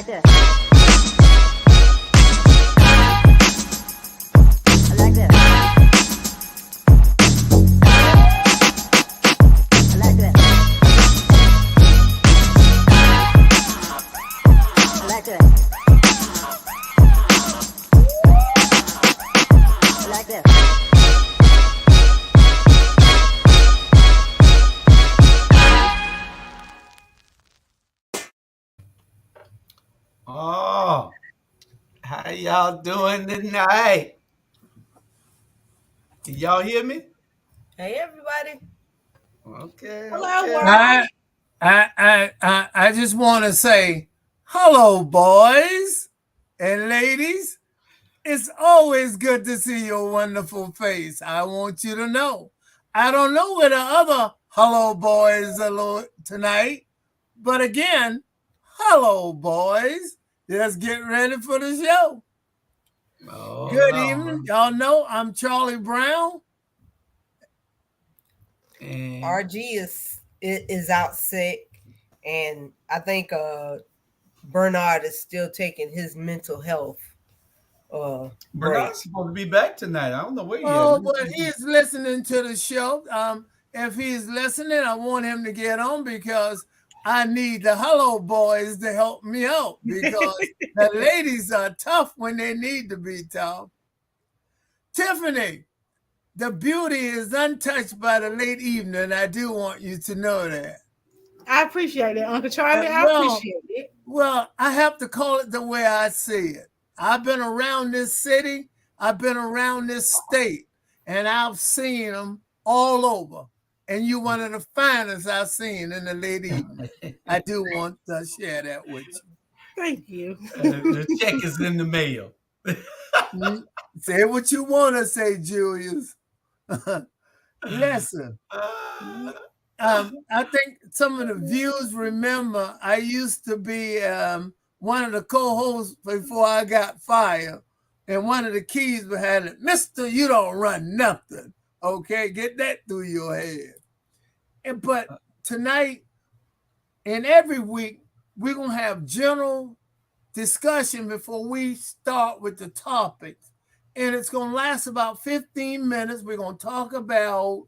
like this. I like this. I like this. I like this. I like this. Oh, how y'all doing tonight? Can y'all hear me? Hey, everybody. Okay. Hello, Okay. world. I just want to say hello, boys and ladies. It's always good to see your wonderful face. I want you to know. I don't know where the other hello boys are tonight, but again, hello, boys. Let's get ready for the show. Oh, Good evening. Y'all know I'm Charlie Brown. And RG is out sick, and I think Bernard is still taking his mental health. Bernard's supposed to be back tonight. I don't know where he is. Oh, but he's listening to the show. If he's listening, I want him to get on because I need the hello boys to help me out because the ladies are tough when they need to be tough. Tiffany, the beauty is untouched by the late evening. I do want you to know that. I appreciate it, Uncle Charlie. I appreciate it. Well, I have to call it the way I see it. I've been around this city. I've been around this state, and I've seen them all over. And you're one of the finest I've seen in the late evening. I do want to share that with you. Thank you. The check is in the mail. Say what you want to say, Julius. Listen, I think some of the viewers remember I used to be one of the co-hosts before I got fired. And one of the keys behind it, Mr. You don't run nothing. Okay, get that through your head. But tonight and every week, we're going to have general discussion before we start with the topics. And it's going to last about 15 minutes. We're going to talk about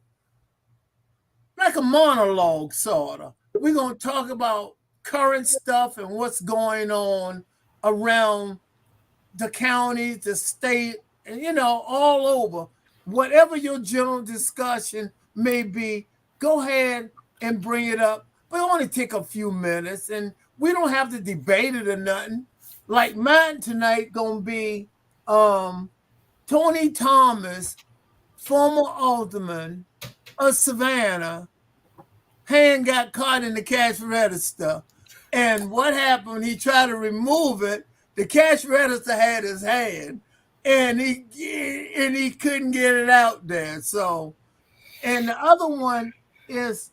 like a monologue, sort of. We're going to talk about current stuff and what's going on around the county, the state, and, all over. Whatever your general discussion may be, go ahead and bring it up. But only take a few minutes, and we don't have to debate it or nothing. Like mine tonight going to be Tony Thomas, former alderman of Savannah, hand got caught in the cash register. And what happened, he tried to remove it. The cash register had his hand, and he couldn't get it out there. So, and the other one is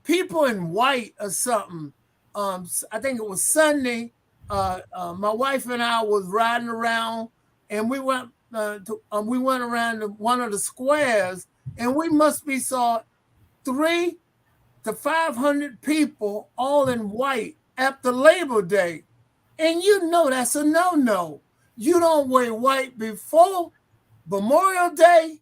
people in white or something. I think it was Sunday. My wife and I was riding around, and we went around to one of the squares, and we saw 300 to 500 people all in white after Labor Day. And that's a no-no. You don't wear white before Memorial Day,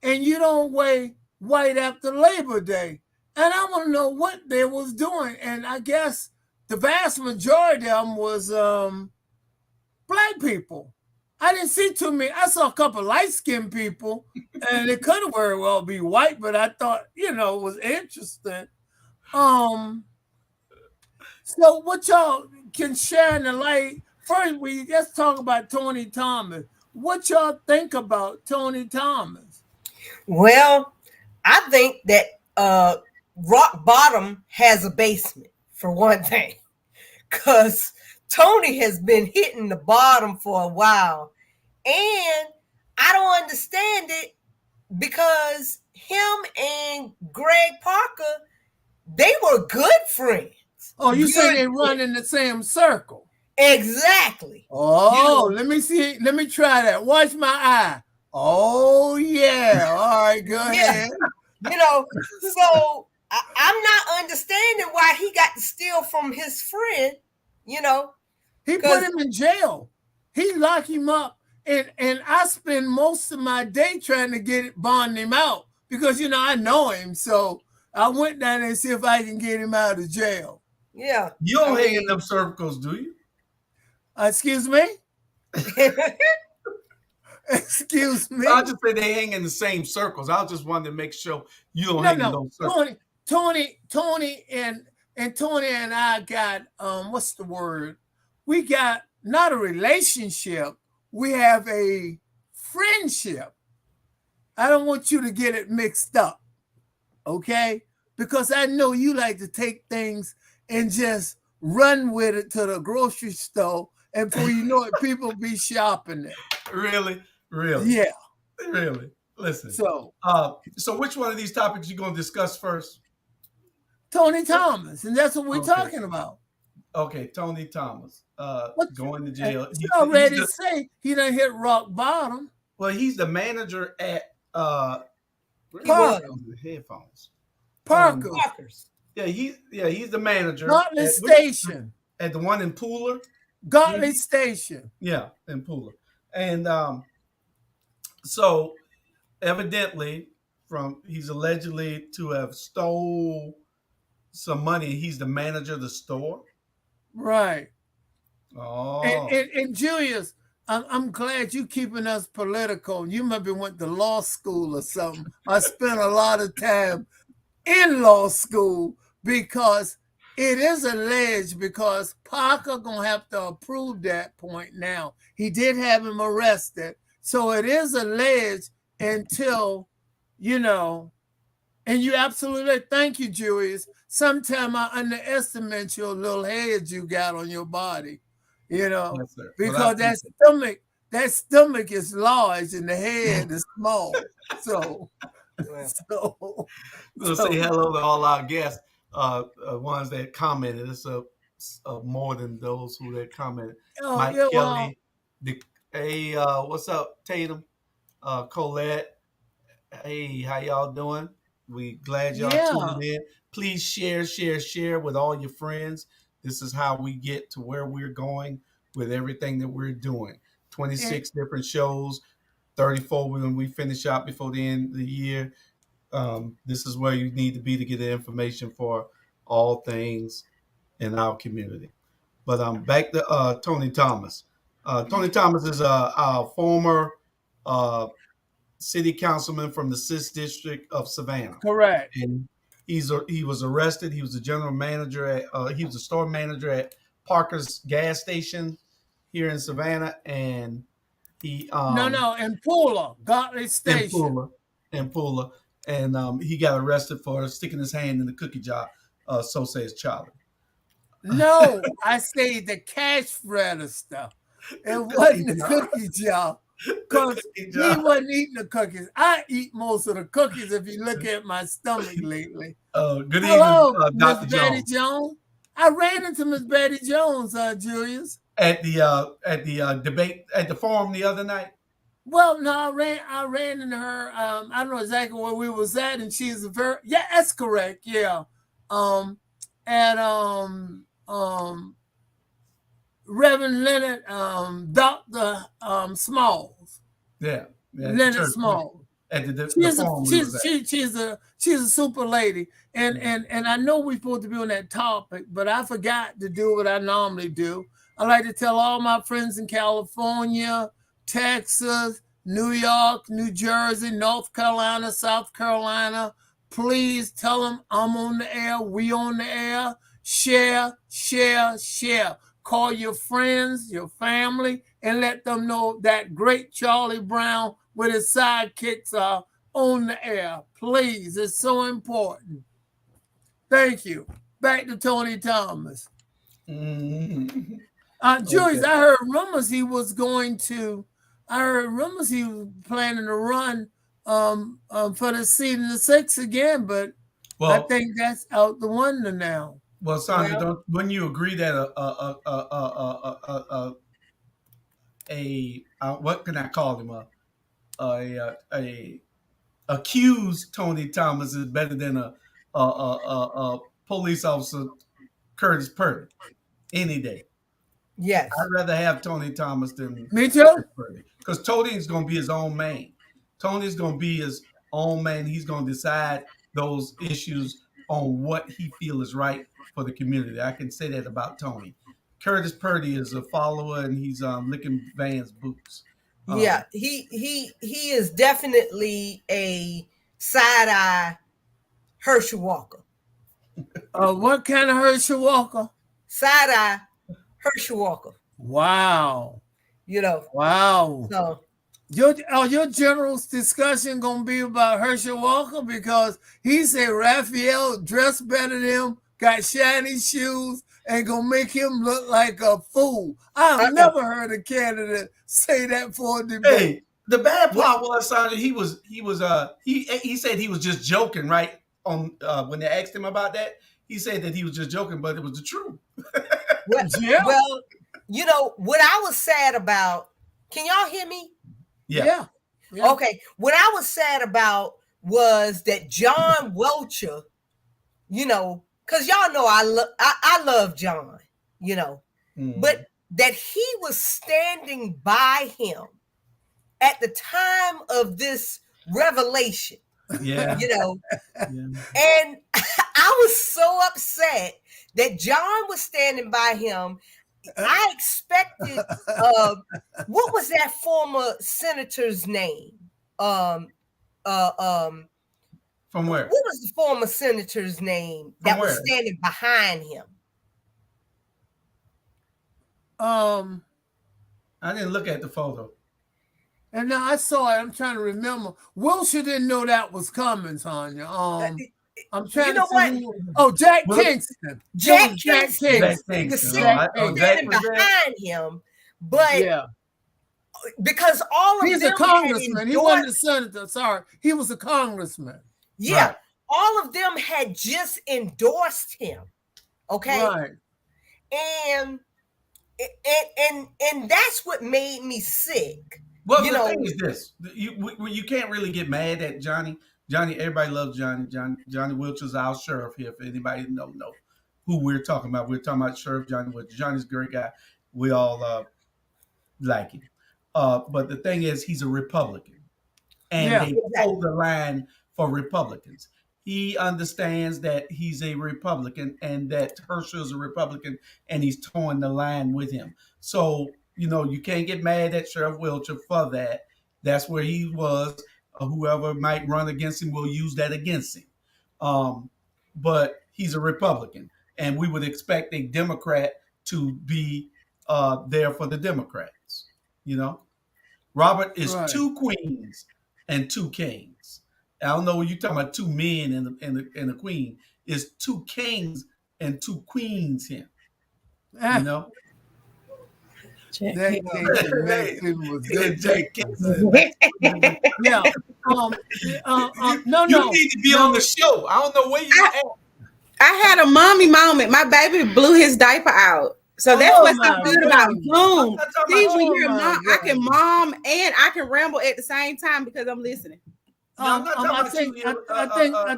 and you don't wear white after Labor Day. And I want to know what they was doing. And I guess the vast majority of them was black people. I didn't see too many. I saw a couple light-skinned people, and it could have very well be white, but I thought, it was interesting. So what y'all can share in the light? First, let's talk about Tony Thomas. What y'all think about Tony Thomas? Well, I think that Rock Bottom has a basement, for one thing, because Tony has been hitting the bottom for a while, and I don't understand it because him and Greg Parker, they were good friends. Oh, you say they run in the same circle? Exactly. Oh, let me see. Let me try that. Watch my eye. Oh, yeah. All right, go ahead. So I'm not understanding why he got to steal from his friend, He put him in jail. He locked him up. And I spend most of my day trying to bond him out because, I know him. So I went down there and see if I can get him out of jail. Yeah. You don't hang in them circles, do you? Excuse me? Excuse me? I'll just say they hang in the same circles. I just wanted to make sure you don't hang in those circles. Tony and Tony and I got, what's the word? We got not a relationship. We have a friendship. I don't want you to get it mixed up, okay? Because I know you like to take things and just run with it to the grocery store, and before you know it, people be shopping it. Really? Yeah. Really? Listen. So which one of these topics you going to discuss first? Tony Thomas, and that's what we're talking about. Okay, Tony Thomas, going to jail. He already say he done hit rock bottom. Well, he's the manager at Headphones. Parker's. Yeah, he's the manager. Gartley Station. At the one in Pooler. Gartley Station. Yeah, in Pooler. And so evidently he's allegedly to have stole some money. He's the manager of the store. Right. Oh. And Julius, I'm glad you keeping us political. You maybe went to law school or something. I spent a lot of time in law school because it is alleged, because Parker gonna have to approve that point now. He did have him arrested. So it is alleged until, and you absolutely, thank you, Julius. Sometimes I underestimate your little head you got on your body, Yes, because that stomach is large and the head is small. So say hello to all our guests, ones that commented. It's more than those who that commented. Mike Kelly, what's up, Tatum? Colette, hey, how y'all doing? We glad y'all tuned in. Please share with all your friends. This is how we get to where we're going with everything that we're doing. 26 different shows, 34 when we finish out before the end of the year. This is where you need to be to get the information for all things in our community. But I'm back to Tony Thomas. Tony Thomas is a former city councilman from the 6th District of Savannah. Correct. And he was arrested. He was the general manager he was a store manager at Parker's gas station here in Savannah, and he in Pooler, Gartley Station. In Pooler. And he got arrested for sticking his hand in the cookie jar. So says Charlie. No, I say the cash register. It wasn't the cookie jar. Because he wasn't eating the cookies. I eat most of the cookies if you look at my stomach lately. Good Hello, evening, Dr. Miss Betty Jones. I ran into Miss Betty Jones, Julius. At the debate at the forum the other night. Well, no, I ran into her. I don't know exactly where we was at, and she's that's correct. Yeah. Reverend Leonard, Dr. Smalls. Yeah. Leonard Smalls. At the she's a super lady. And I know we're supposed to be on that topic, but I forgot to do what I normally do. I like to tell all my friends in California, Texas, New York, New Jersey, North Carolina, South Carolina, please tell them I'm on the air, we on the air. Share. Call your friends, your family, and let them know that great Charlie Brown with his sidekicks are on the air. Please, it's so important. Thank you. Back to Tony Thomas. Mm-hmm. Julius, I heard rumors he was planning to run for the seat in the 6 again, but I think that's out the window now. Well, Sandra, wouldn't you agree that what can I call him? A accused Tony Thomas is better than a police officer, Curtis Purdy, any day. Yes. I'd rather have Tony Thomas than Me too. because Tony's going to be his own man. Tony's going to be his own man. He's going to decide those issues on what he feels is right for the community. I can say that about Tony. Curtis Purdy is a follower, and he's licking Van's boots. Yeah, he is definitely a side-eye Herschel Walker. What kind of Herschel Walker? Side-eye Herschel Walker. Wow. You know. Wow. So your general's discussion gonna be about Herschel Walker because he said Raphael dressed better than him, got shiny shoes, and gonna make him look like a fool. I've never heard a candidate say that for a debate. Hey, the bad part was, Sandra, he said he was just joking, right? On when they asked him about that, he said that he was just joking, but it was the truth. Well, you know what I was sad about. Can y'all hear me? Yeah. Okay. What I was sad about was that John Welcher, you know, because y'all know I love John, you know, but that he was standing by him at the time of this revelation. Yeah. You know, and I was so upset that John was standing by him. I expected what was that former senator's name? From where? What was the former senator's name that was standing behind him? I didn't look at the photo. And now I saw it. I'm trying to remember. Wilshire didn't know that was coming, Tanya. I'm trying to see. Oh, Jack Kingston. Jack Kingston. He was standing behind him, but because all of he's them a congressman. He wasn't a senator. Sorry, he was a congressman. Yeah, right. All of them had just endorsed him. Okay, right. And that's what made me sick. Well, the thing is this: you can't really get mad at Johnny. Everybody loves Johnny. Johnny Wilcher's our sheriff here. If anybody don't know who we're talking about Sheriff Johnny Wilcher. Johnny's a great guy. We all like him. But the thing is, he's a Republican, and they hold the line for Republicans. He understands that he's a Republican and that Herschel is a Republican, and he's towing the line with him. So, you know, you can't get mad at Sheriff Wilcher for that. That's where he was. Whoever might run against him will use that against him. But he's a Republican, and we would expect a Democrat to be there for the Democrats. You know, Robert is two queens and two kings. I don't know what you're talking about. Two men and a queen. It's two kings and two queens here. You know. Jack Kingston was good. Jack Kingston. Yeah. No. You need to be on the show. I don't know where you at. I had a mommy moment. My baby blew his diaper out. So that's what's so good about Zoom. See, when you're a mom, I can mom and I can ramble at the same time because I'm listening. I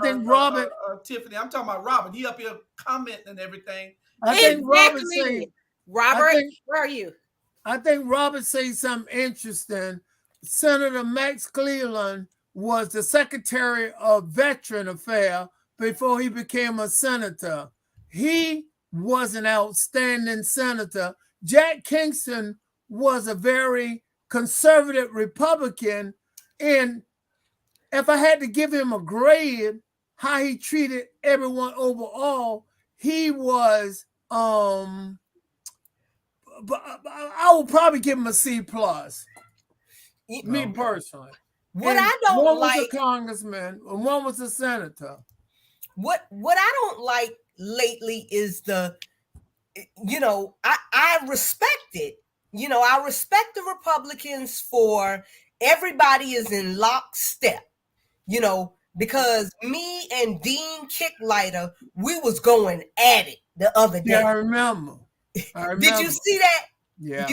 think Robert. Tiffany, I'm talking about Robert. He up here commenting and everything. I think Robert saying, Robert, where are you? I think Robert said something interesting. Senator Max Cleveland was the Secretary of Veteran Affairs before he became a senator. He was an outstanding senator. Jack Kingston was a very conservative Republican. And if I had to give him a grade, how he treated everyone overall, he was, but I would probably give him a C+. Me personally. What I don't one like, was a congressman and one was a senator. What I don't like lately is I respect it. You know, I respect the Republicans for everybody is in lockstep. You know, because me and Dean Kicklighter, we was going at it the other day. Yeah, I remember. Did you see that? Yeah.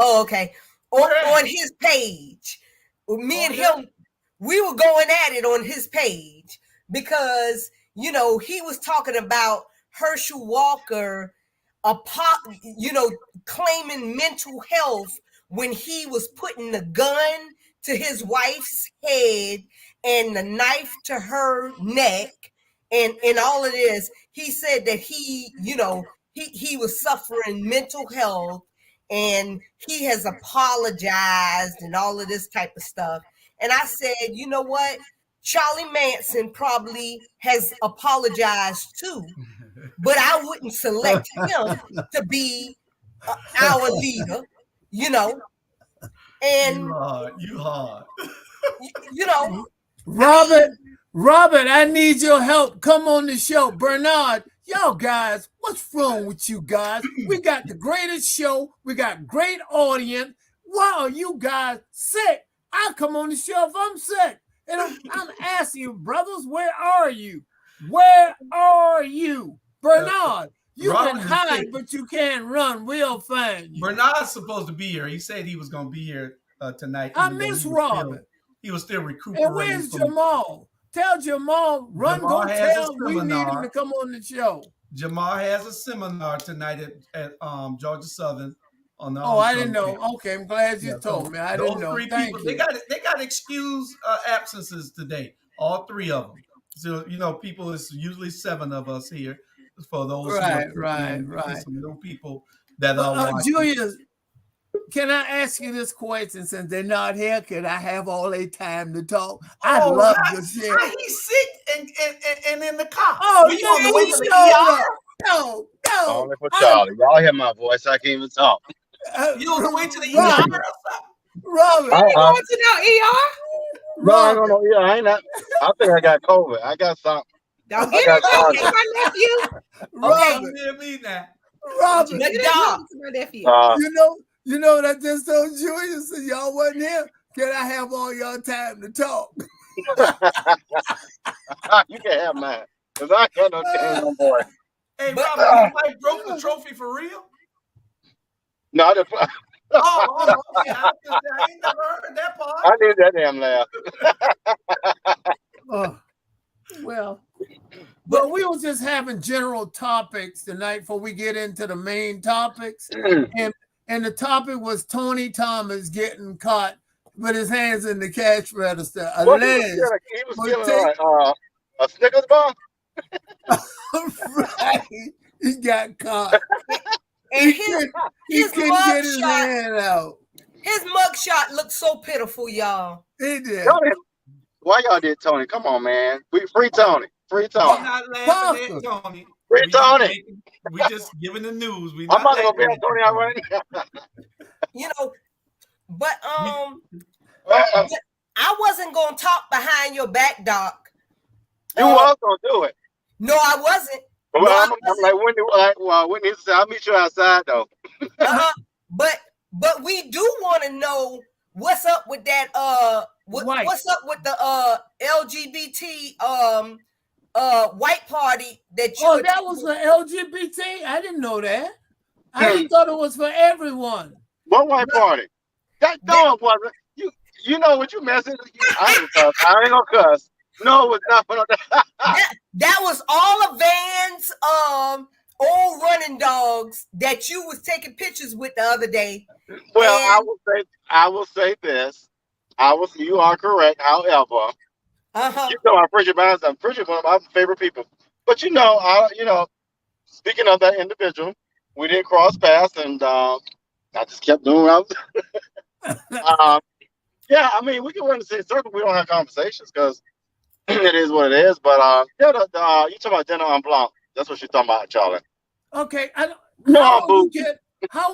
Okay. On his page. Me and him, we were going at it on his page because, you know, he was talking about Herschel Walker claiming mental health when he was putting the gun to his wife's head and the knife to her neck and all of this. He said that he was suffering mental health and he has apologized and all of this type of stuff. And I said, you know what? Charlie Manson probably has apologized too, but I wouldn't select him to be our leader, And you hard. Robert, I need your help. Come on the show. Bernard, y'all guys, what's wrong with you guys? We got the greatest show. We got great audience. Why are you guys sick? I come on the show if I'm sick. And I'm asking you, brothers, where are you? Where are you? Bernard, you can hide, but you can't run. We'll find you. Bernard's supposed to be here. He said he was going to be here tonight. I miss Robert. He was still recuperating. And where's Jamal? Tell Jamal, go tell we need him to come on the show. Jamal has a seminar tonight at Georgia Southern. I didn't know. Okay, I'm glad you told me. I didn't know. Thank you. They got excused absences today. All three of them. So people. It's usually 7 of us here. For those right. Some new people that are Julius, can I ask you this question? Since they're not here, can I have all their time to talk? I love this shit. He's sick and in the car. Oh, you on the way to the ER? No. Only for Charlie. Y'all hear my voice. I can't even talk. You on the way to the ER? Robert, you going to no ER? No, I don't know. Yeah, I think I got COVID. I got something. Don't get it. Don't get my nephew. Robert, me now. Robert, my nephew. You know what I just told Julius and y'all wasn't here? Can I have all y'all time to talk? You can have mine. Because I got no time no more. Hey, Robert, your wife broke the trophy for real? No, I just... okay. I ain't never heard that part. I need that damn laugh. Well, but we were just having general topics tonight before we get into the main topics. And the topic was Tony Thomas getting caught with his hands in the cash register. He was stealing a Snickers bar? Right. He got caught. And he couldn't get his hand out. His mugshot looked so pitiful, y'all. He did. Why y'all did Tony? Come on, man. Free Tony. Free Tony. We're not laughing at Tony. Free Tony. We just giving the news. I'm about to go be on Tony already. But I wasn't gonna talk behind your back, Doc. You was gonna do it. No, I wasn't. Well, I'm like Whitney said, I'll meet you outside though. But we do want to know what's up with that what's up with the LGBT white party that you that was for LGBT? I didn't know that. I thought it was for everyone. What white party? That it wasn't. You know what you messing? I ain't gonna cuss. No, it was not for that was all of Van's old running dogs that you was taking pictures with the other day. Well, I will say this. You are correct. However, you know I'm pretty one of my favorite people. But speaking of that individual, we didn't cross paths, and I just kept doing what I was. Yeah, I mean, we can run the same circle. We don't have conversations because it is what it is. But you talking about dinner en blanc? That's what you're talking about, Charlie. Okay, how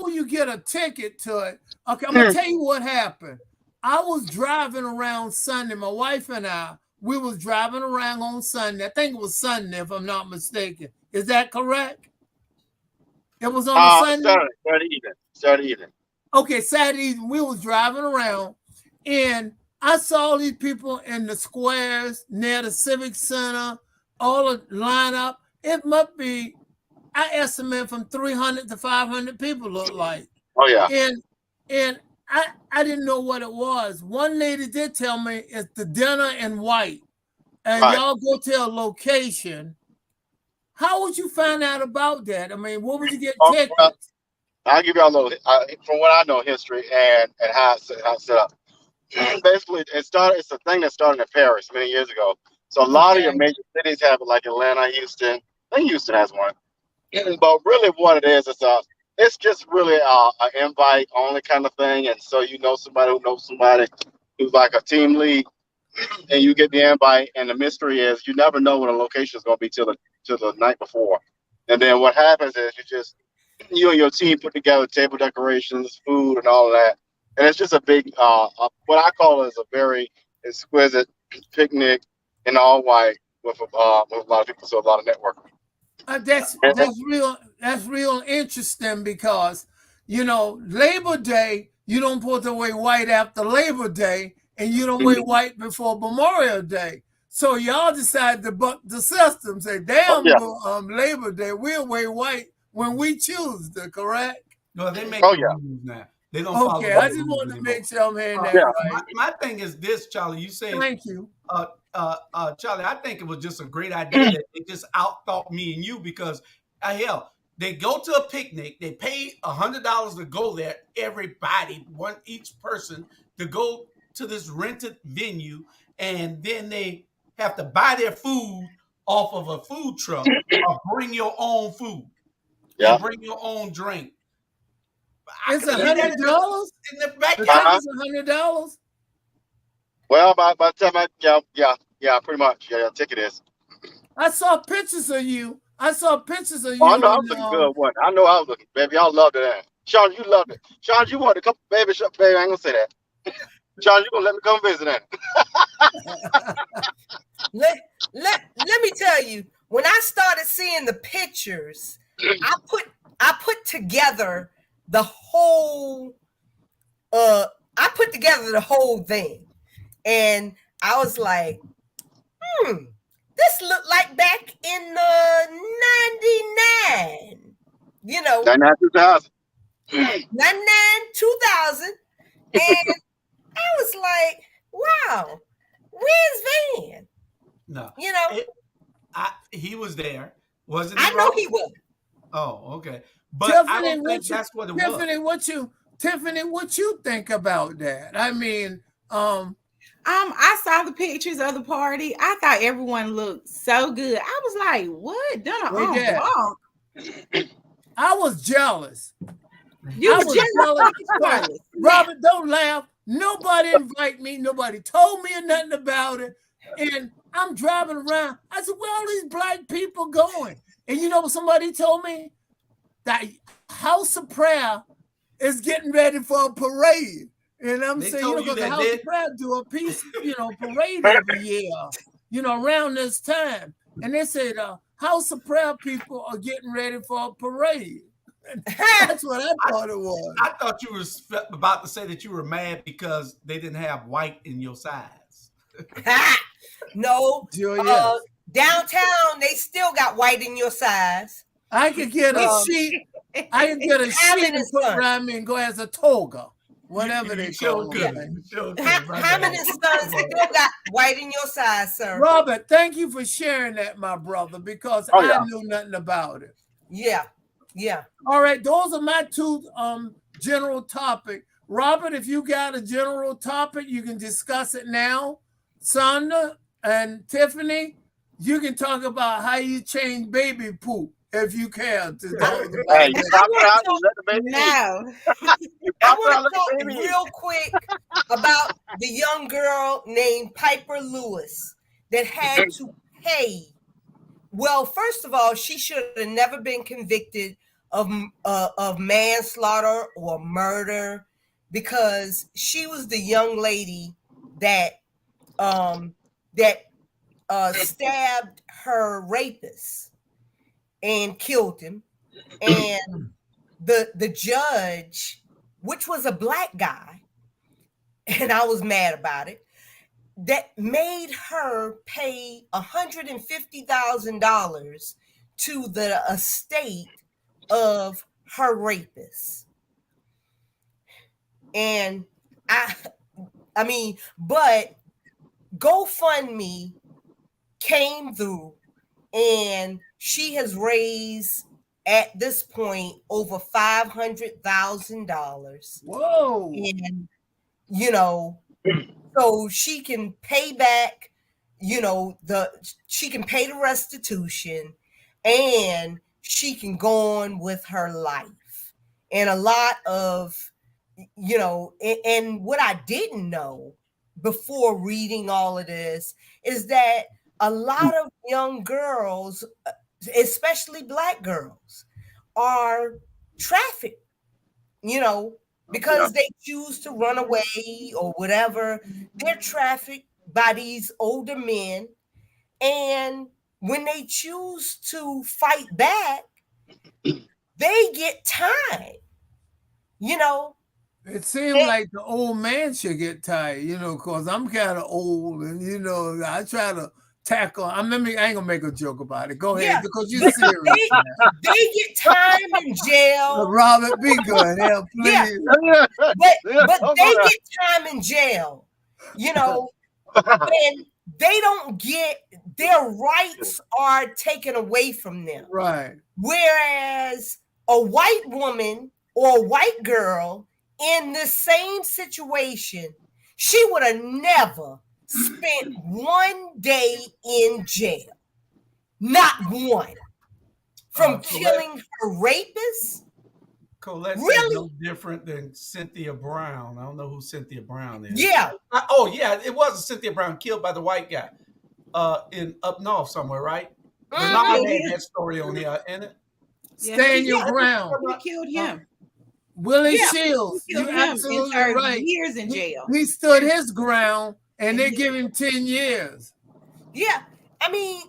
will you get a ticket to it? Okay, I'm gonna tell you what happened. I was driving around Sunday. My wife and we was driving around on Sunday. I think it was Sunday, if I'm not mistaken. Is that correct? It was on a Sunday? Saturday evening. Okay, Saturday evening, we was driving around, and I saw these people in the squares near the Civic Center, all line up. It must be, I estimate from 300 to 500 people look like. Oh, yeah. And I didn't know what it was. One lady did tell me it's the dinner in white. And y'all go to a location How would you find out about that? I mean, what would you get Well, tickets? I'll give y'all a little, from what I know, history and how it's set up. Basically, it's a thing that started in Paris many years ago. So a lot of your major cities have it, like Atlanta, Houston. I think Houston has one. But really, what it is, it's just really an invite only kind of thing. And so you know somebody who knows somebody who's like a team lead, and you get the invite. And the mystery is you never know when a location is going to be till the night before. And then what happens is you and your team put together table decorations, food, and all of that. And it's just a big, what I call is a very exquisite picnic in all white with a lot of people, so a lot of networking. That's real interesting because, Labor Day, you don't put away white after Labor Day, and you don't wear white before Memorial Day. So y'all decide to buck the system, say, damn, Labor Day, we'll wear white when we choose to, correct? No, they make rules now. They don't follow. Okay, I just wanted to make sure I'm hearing that right. My thing is this, Charlie. You say, thank you, Charlie. I think it was just a great idea that they just outthought me and you because hell, they go to a picnic. They pay $100 to go there. Everybody, each person to go to this rented venue, and then they have to buy their food off of a food truck or bring your own food. Yeah, bring your own drink. It's $100 in the back. It's $100. Well, by the time yeah, pretty much. Yeah, ticket is. I saw pictures of you. Oh, I know I was looking good. What? I know I was looking, baby. Y'all loved it. Sean, you loved it. Sean, you wanted a couple baby. Baby, I ain't gonna say that. Sean, you gonna let me come visit that? let me tell you. When I started seeing the pictures, I put together the whole thing, and I was like, this looked like back in 99, 99, 2000. 99, 2000, and I was like, wow, where's Van? No, he was there, wasn't he? I know Rob? he was. Oh, okay. But Tiffany, I don't think that's what it was. Tiffany, what you think about that? I mean, I saw the pictures of the party. I thought everyone looked so good. I was like, "What? Done I was jealous. You were jealous. Robert, don't laugh. Nobody invited me. Nobody told me nothing about it. And I'm driving around. I said, "Where all these black people going?" And you know what somebody told me? That House of Prayer is getting ready for a parade. And I'm saying, because the House of Prayer do a peace, parade every year, around this time. And they said, House of Prayer people are getting ready for a parade. That's what I thought it was. I thought you were about to say that you were mad because they didn't have white in your size. No. Downtown, they still got white in your size. I could get a sheet. I can get a sheet and put around me and go as a toga, whatever they call it. Hammond and Sons still got white in your size, sir. Robert, thank you for sharing that, my brother, because I knew nothing about it. Yeah. All right, those are my two general topics. Robert, if you got a general topic, you can discuss it now. Sonda and Tiffany, you can talk about how you change baby poop. If you can, to talk about I want to talk real quick about the young girl named Piper Lewis that had to pay. Well, first of all, she should have never been convicted of manslaughter or murder because she was the young lady that stabbed her rapist and killed him. And the judge, which was a black guy, and I was mad about it, that made her pay $150,000 to the estate of her rapist. And but GoFundMe came through and she has raised at this point over $500,000. Whoa! And so she can pay back, she can pay the restitution, and she can go on with her life. And a lot of, and what I didn't know before reading all of this is that a lot of young girls, especially Black girls, are trafficked, because they choose to run away or whatever. They're trafficked by these older men. And when they choose to fight back, they get time, It seems like the old man should get tired, because I'm kind of old, and I try to tackle. I ain't gonna make a joke about it. Go ahead, because you're serious. They get time in jail. Robert, be good, hell, please. Yeah. But they get time in jail, and they don't get, their rights are taken away from them. Right. Whereas a white woman or a white girl in the same situation, she would have never spent one day in jail. Not one. From killing her rapist. Colette really? No different than Cynthia Brown. I don't know who Cynthia Brown is. Yeah. It was Cynthia Brown killed by the white guy in up north somewhere, right? Mm-hmm. Mama had that story on here, isn't it? Stand your ground. We killed him. Willie Shields. We killed You're him absolutely and right. Years in jail. He stood his ground, and they give him 10 years. Yeah. I mean,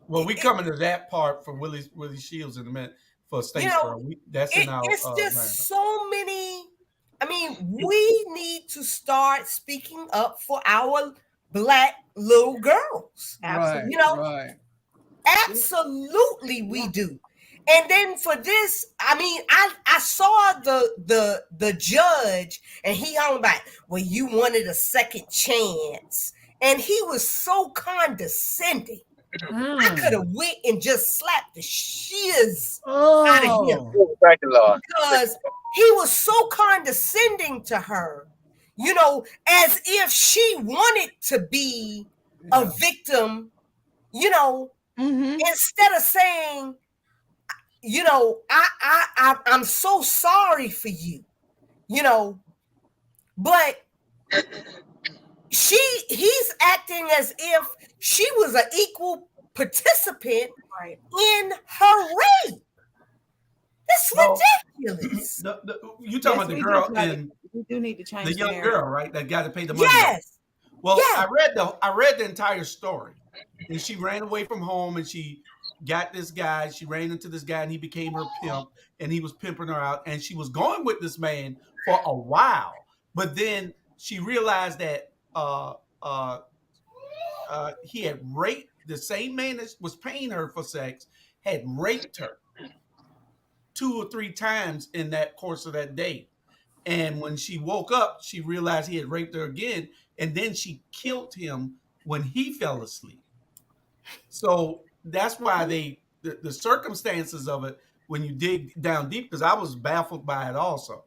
well, we coming to that part for Willie Shields in a minute for Statesboro. That's in our. It's just so many. I mean, we need to start speaking up for our Black little girls. Absolutely. Right. Absolutely, we do. And then for this, I mean, I saw the judge, and he hung about, well, you wanted a second chance, and he was so condescending. I could have went and just slapped the shiz out of him. Thank you, Lord. Because he was so condescending to her, as if she wanted to be a victim, instead of saying, I'm so sorry for you, but he's acting as if she was an equal participant in her rape. That's ridiculous. You talking about the girl and we do need to change the young girl, right? That got to pay the money. Yes. Well, I read the entire story, and she ran away from home, and she got this guy. She ran into this guy, and he became her pimp, and he was pimping her out, and she was going with this man for a while, but then she realized that he had raped the same man that was paying her for sex, had raped her 2 or 3 times in that course of that day. And when she woke up, she realized he had raped her again, and then she killed him when he fell asleep. So that's why the circumstances of it, when you dig down deep, because I was baffled by it also.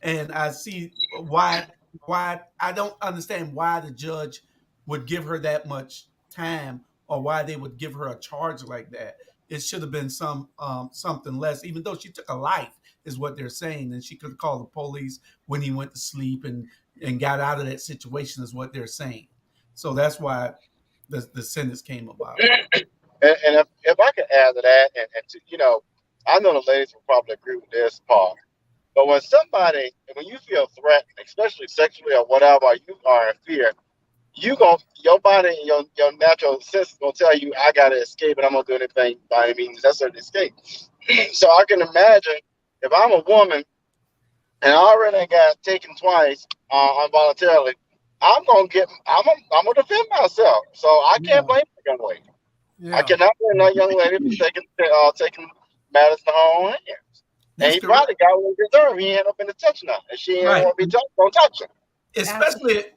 And I see why I don't understand why the judge would give her that much time, or why they would give her a charge like that. It should have been something less, even though she took a life, is what they're saying. And she could have called the police when he went to sleep and got out of that situation, is what they're saying. So that's why the sentence came about. And if I could add to that, and I know the ladies will probably agree with this part, but when you feel threatened, especially sexually or whatever, you are in fear, your body and your natural sense is gonna tell you, I gotta escape, and I'm gonna do anything by any means necessary to escape. So I can imagine if I'm a woman and I already got taken twice involuntarily, I'm gonna defend myself. So I can't blame the young lady. Yeah. I cannot blame that young lady for taking matters in her own hands. And he probably got what he deserved. He ain't up in the touching her, and she ain't want to be touched. Don't touch her.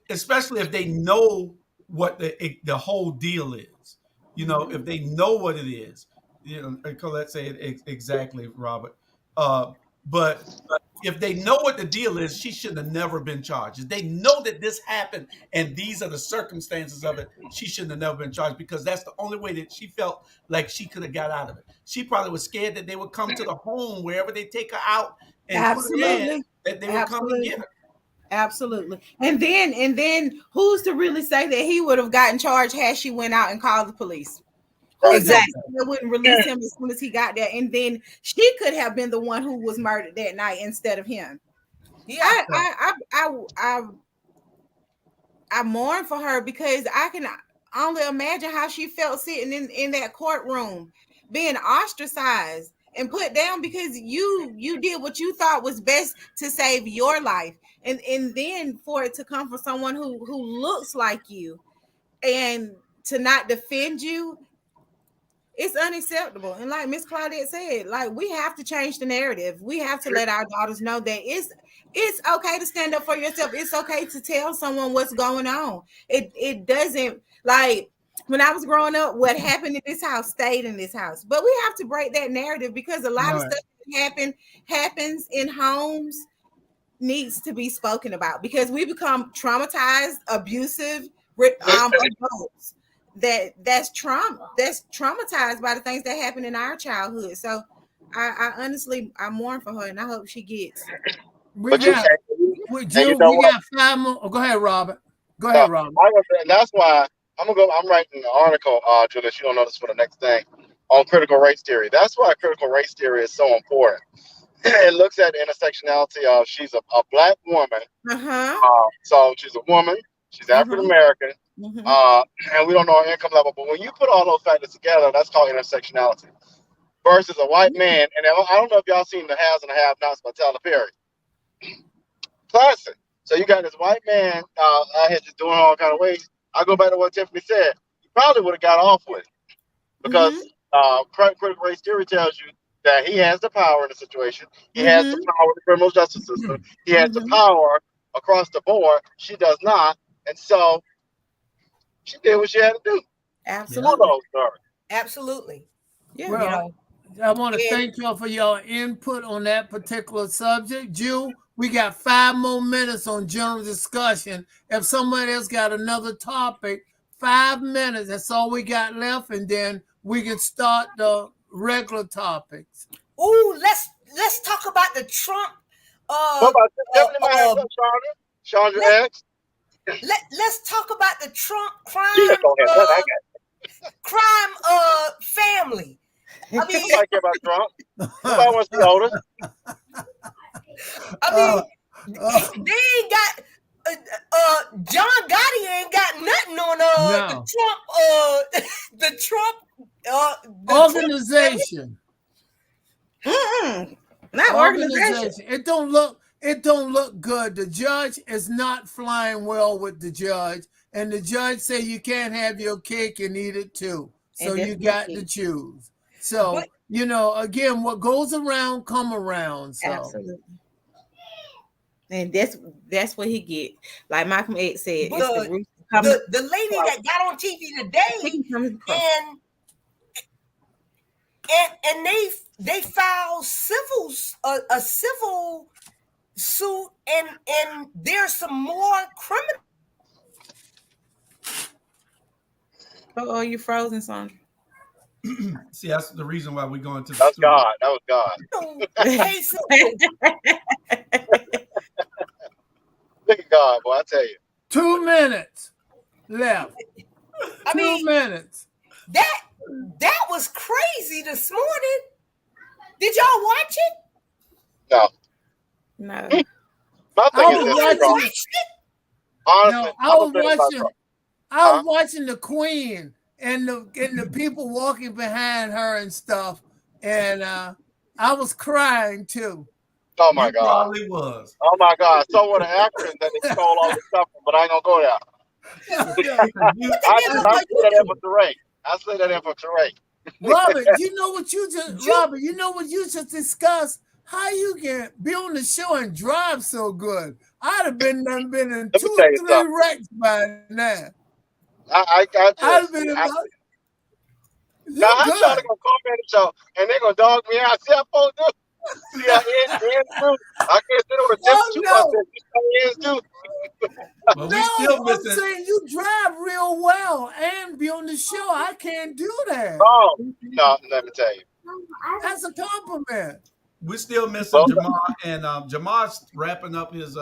Especially if they know what the whole deal is. You know, if they know what it is, you know, and Colette said exactly, Robert. But if they know what the deal is, she should have never been charged. If they know that this happened and these are the circumstances of it, she shouldn't have never been charged, because that's the only way that she felt like she could have got out of it. She probably was scared that they would come to the home wherever they take her out and put her in, that they would come and get her. Absolutely. And then who's to really say that he would have gotten charged had she went out and called the police? Exactly. They wouldn't release him as soon as he got there, and then she could have been the one who was murdered that night instead of him. Yeah, I mourn for her, because I can only imagine how she felt sitting in that courtroom, being ostracized and put down because you did what you thought was best to save your life, and then for it to come from someone who looks like you and to not defend you. It's unacceptable. And like Miss Claudette said, like, we have to change the narrative. We have to let our daughters know that it's okay to stand up for yourself. It's okay to tell someone what's going on. It doesn't, like, when I was growing up, what happened in this house stayed in this house. But we have to break that narrative, because a lot of stuff that happens in homes needs to be spoken about, because we become traumatized, abusive adults. That's traumatized by the things that happened in our childhood. So I honestly, I mourn for her, and I hope she gets. We got 5 more. Oh, go ahead, Robert. Robert. And that's why I'm writing an article, Julius, you don't know this, for the next thing, on critical race theory. That's why critical race theory is so important. It looks at intersectionality of, she's a black woman. So she's a woman. She's African American. And we don't know her income level, but when you put all those factors together, that's called intersectionality. Versus a white man, and I don't know if y'all seen the Haves and the Have-Nots by Tyler Perry. Classic. So you got this white man out here just doing all kind of ways. I go back to what Tiffany said. He probably would have got off with it, because critical race theory tells you that he has the power in the situation. He has the power in the criminal justice system. He has the power across the board. She does not, and so she did what she had to do. Absolutely. Yeah. Well, I want to thank y'all for your input on that particular subject. Ju, we got 5 more minutes on general discussion. If somebody else got another topic, 5 minutes. That's all we got left, and then we can start the regular topics. Ooh, let's talk about the Trump. What about Chandra X? Let's talk about the Trump crime. Family. I mean, nobody care about Trump. Nobody wants to be older. I mean, they ain't got John Gotti ain't got nothing on the Trump organization. Not organization. It don't look good. The judge is not flying well with the judge, and the judge say you can't have your cake and eat it too. So you got to choose. So, you know, again, what goes around come around. So. Absolutely. And that's what he get. Like Malcolm X said, the lady that got on TV today, and they filed a civil suit, and there's some more criminal. Oh, you frozen, Sandra. See, that's the reason why we're going to the That's studio. God. That was God. Look at God, boy, I tell you. 2 minutes left. I mean, 2 minutes. That was crazy this morning. Did y'all watch it? No. No. My thing is watched it? Honestly, I was watching the Queen and the people walking behind her and stuff, and I was crying too. Oh my God! Probably was. Oh my God! So were the actors that they stole all the stuff from, but I ain't gonna go there. I say that in for Teray. I say that in for Teray. Robert, you know what you just discussed? How you can be on the show and drive so good? I'd have been in 2 or 3 wrecks by now. Now, I good. thought they're gonna come in the show and they're gonna dog me out. See how folks do? See how ends do? I can't sit over the ends too. But No, we still I'm missing. saying you drive real well and be on the show. I can't do that. Oh, no, let me tell you. That's a compliment. We're still missing Jamar, and Jamar's wrapping up his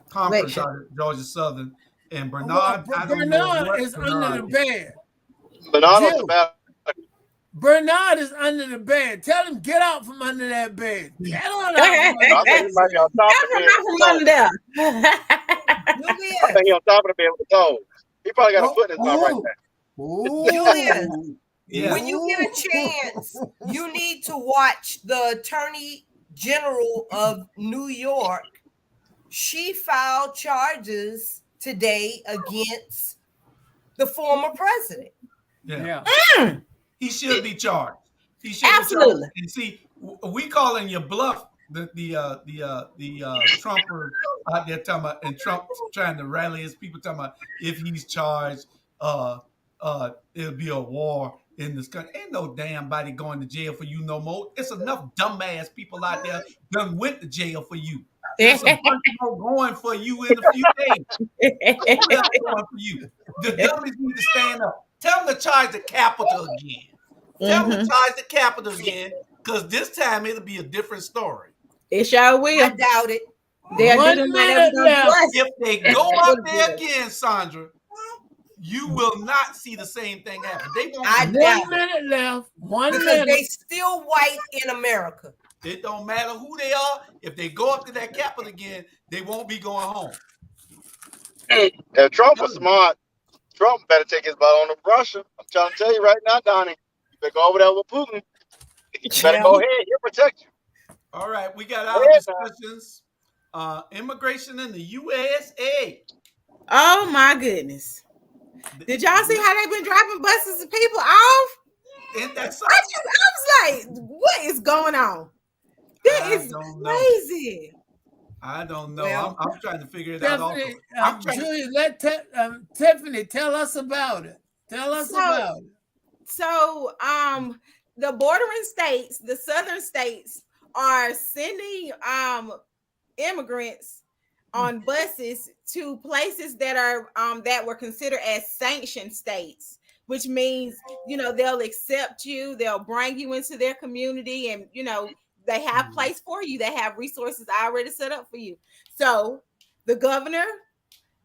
conference out at Georgia Southern, and Bernard. I don't know Bernard what is Bernard under the bed. Bernard Bernard is under the bed. Tell him get out from under that bed. Get on out I think he might be on top of the bed. I think he's on top of the bed with the toes. He probably got a foot in his mouth right there. Julian, Yeah. when you get a chance, you need to watch the Attorney General of New York. She filed charges today against the former president. Yeah. Mm. He should be charged. He should Absolutely. be charged. And see, we calling you bluff. The Trumper out there talking about, and Trump trying to rally his people talking about if he's charged, it'll be a war in this country. Ain't no damn body going to jail for you no more. It's enough dumbass people out there done went to jail for you. There's a bunch more going for you in a few days. Going for you. The dummies need to stand up. Tell them to charge the Capitol again. Tell them to charge the Capitol again, because this time it'll be a different story. It sure will. I doubt it. They'll do whatever they're gonna do. If they go up there again, Sandra, you will not see the same thing happen. They won't. I doubt 1 minute left. 1 because minute. they still white in America. It don't matter who they are. If they go up to that Capitol again, they won't be going home. If Trump was smart, Trump better take his butt on to Russia. I'm trying to tell you right now, Donnie. You better go over there with Putin. You better go ahead. He'll protect you. All right, we got our discussions. Immigration in the USA. Oh my goodness! Did y'all see how they've been dropping buses of people off? Isn't that I something? was like, what is going on? That is crazy. I don't know. Well, I'm trying to figure it out. Also. Stephanie, Julia, let Tiffany tell us about it. Tell us about it. So, the bordering states, the southern states, are sending immigrants on buses to places that are that were considered as sanctioned states, which means they'll accept you, they'll bring you into their community, and they have place for you. They have resources already set up for you. So the governor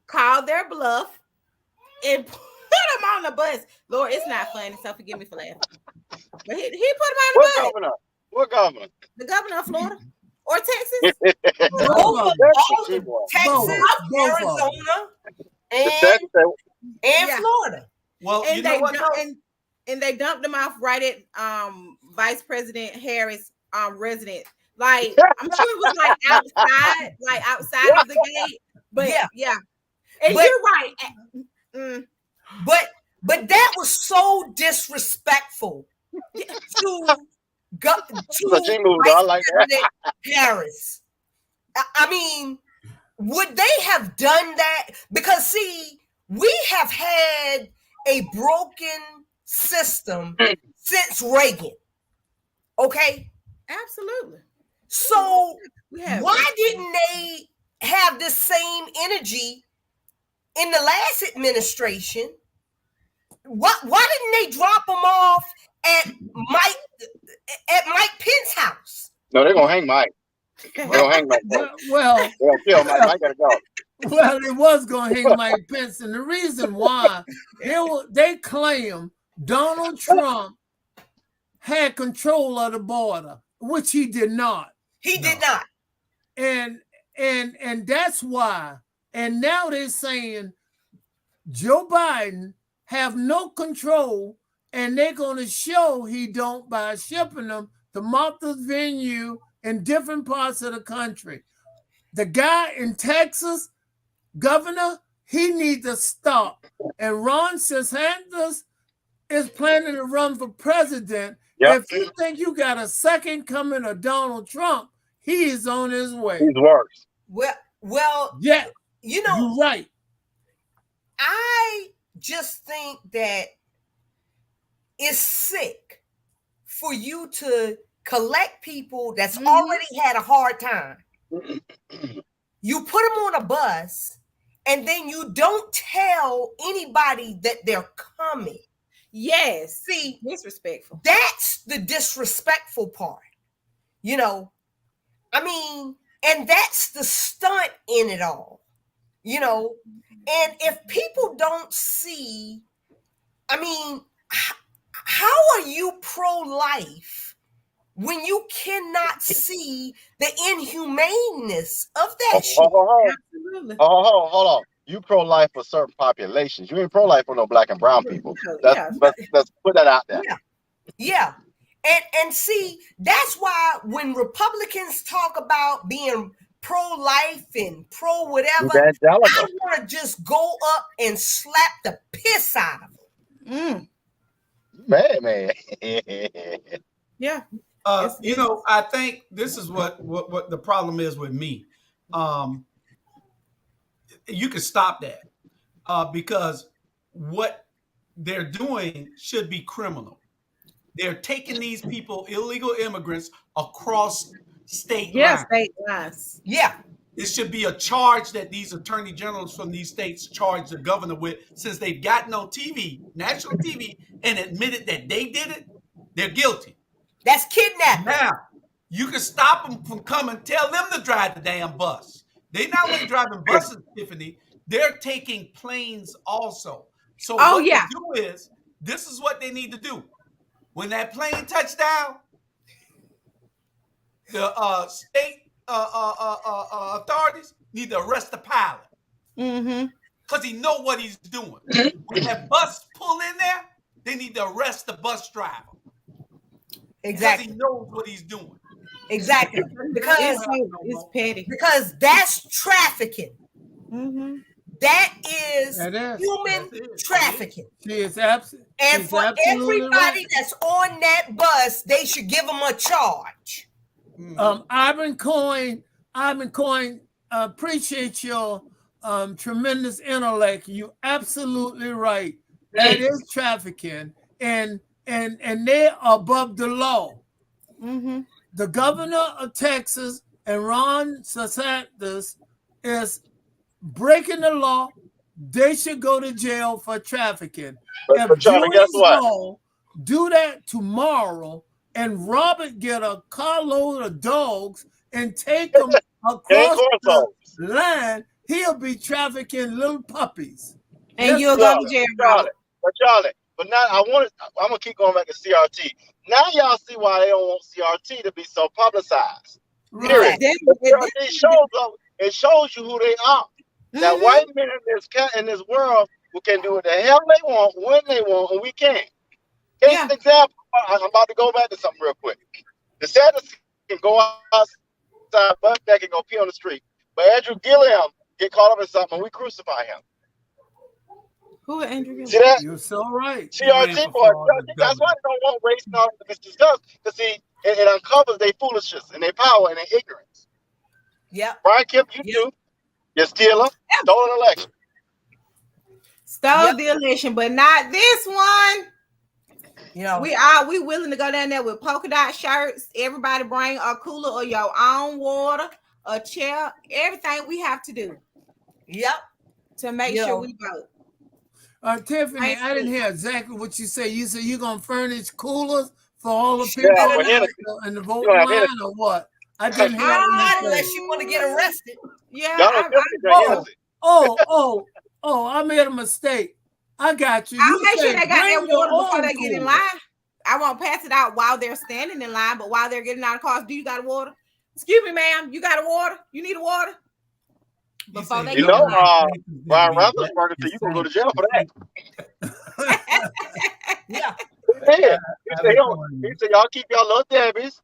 called their bluff and put them on the bus. Lord, it's not funny, so forgive me for laughing. But he put them on the bus. Governor? What governor? The governor of Florida or Texas. Texas, Arizona, and Florida. Well, and you know what? And they dumped them off right at Vice President Harris' residence. Like, I'm sure it was outside of the gate. But yeah. And you're right. But that was so disrespectful to Vice President Harris. I mean, would they have done that? Because see, we have had a broken system since Reagan. Okay? Absolutely. So why didn't they have the same energy in the last administration? Why didn't they drop them off at Mike Pence's house? No, they're gonna hang Mike. They're gonna hang Mike. Well, they'll kill Mike. Mike gotta go. Well, it was gonna hang Mike Pence, and the reason why they claim Donald Trump had control of the border, which he did not. He did not. And that's why. And now they're saying Joe Biden have no control, and they're going to show he don't by shipping them to Martha's Vineyard in different parts of the country. The guy in Texas, governor, he needs to stop. And Ron DeSantis is planning to run for president. Yep. If you think you got a second coming of Donald Trump, he is on his way. He's worse. Well, yeah, you're right. I just think that is sick for you to collect people that's already had a hard time. You put them on a bus, and then you don't tell anybody that they're coming. Yes. See, disrespectful. That's the disrespectful part. You know, I mean, and that's the stunt in it all. You know, and if people don't see, I mean, how are you pro-life when you cannot see the inhumaneness of that shit? Absolutely. Hold on. You pro-life for certain populations. You ain't pro-life for no black and brown people. Let's put that out there. Yeah. And see, that's why when Republicans talk about being pro-life and pro-whatever, I want to just go up and slap the piss out of them. Man. Yeah. You know, I think this is what the problem is with me. You can stop that because what they're doing should be criminal. They're taking these people, illegal immigrants, across state lines. State lines. Yeah. It should be a charge that these attorney generals from these states charge the governor with, since they've gotten on TV, national TV, and admitted that they did it. They're guilty. That's kidnapping. Now, you can stop them from coming. Tell them to drive the damn bus. They're not only driving buses, Tiffany. They're taking planes also. So what they do is, this is what they need to do. When that plane touched down, the state authorities need to arrest the pilot. Because he know what he's doing. When that bus pull in there, they need to arrest the bus driver. Exactly. Because he knows what he's doing. Exactly. Because it's petty. Because that's trafficking. That is human trafficking. She is absolutely. And for everybody that's on that bus, they should give them a charge. Ivan Coyne, appreciate your tremendous intellect. You're absolutely right. That is trafficking, and they're above the law. The governor of Texas and Ron DeSantis is breaking the law. They should go to jail for trafficking. If Joey do that tomorrow and Robert get a carload of dogs and take them across the line, he'll be trafficking little puppies. And you'll go to jail, Charlie. But now I'm gonna keep going back to CRT. Now y'all see why they don't want CRT to be so publicized. Right. It shows you who they are. That white men in this world who can do what the hell they want, when they want, and we can't. Case example, I'm about to go back to something real quick. The saddest can go outside, butt back, and go pee on the street. But Andrew Gilliam get caught up in something, and we crucify him. Who Andrew Gilliam? See that? You're so right. CRT boy, that's why they don't want race and all this discussed. Because see, it uncovers their foolishness and their power and their ignorance. Yeah. Brian Kemp, you too. You stealer, stole an election. Stole the election, but not this one. You know, we willing to go down there with polka dot shirts. Everybody bring a cooler or your own water, a chair, everything we have to do. Yep. To make sure we vote. Tiffany, I didn't hear exactly what you said. You said you're gonna furnish coolers for all the people in the voting line, or what? I didn't hear unless you want to get arrested. Yeah. I made a mistake. I got you. I'll make sure they got their water before they get in line. I won't pass it out while they're standing in line, but while they're getting out of cars, do you got a water? Excuse me, ma'am. You got a water? You need a water? Before they Brian Roethlisberger said you gonna go to jail for that. Yeah. He said y'all keep y'all little Debbies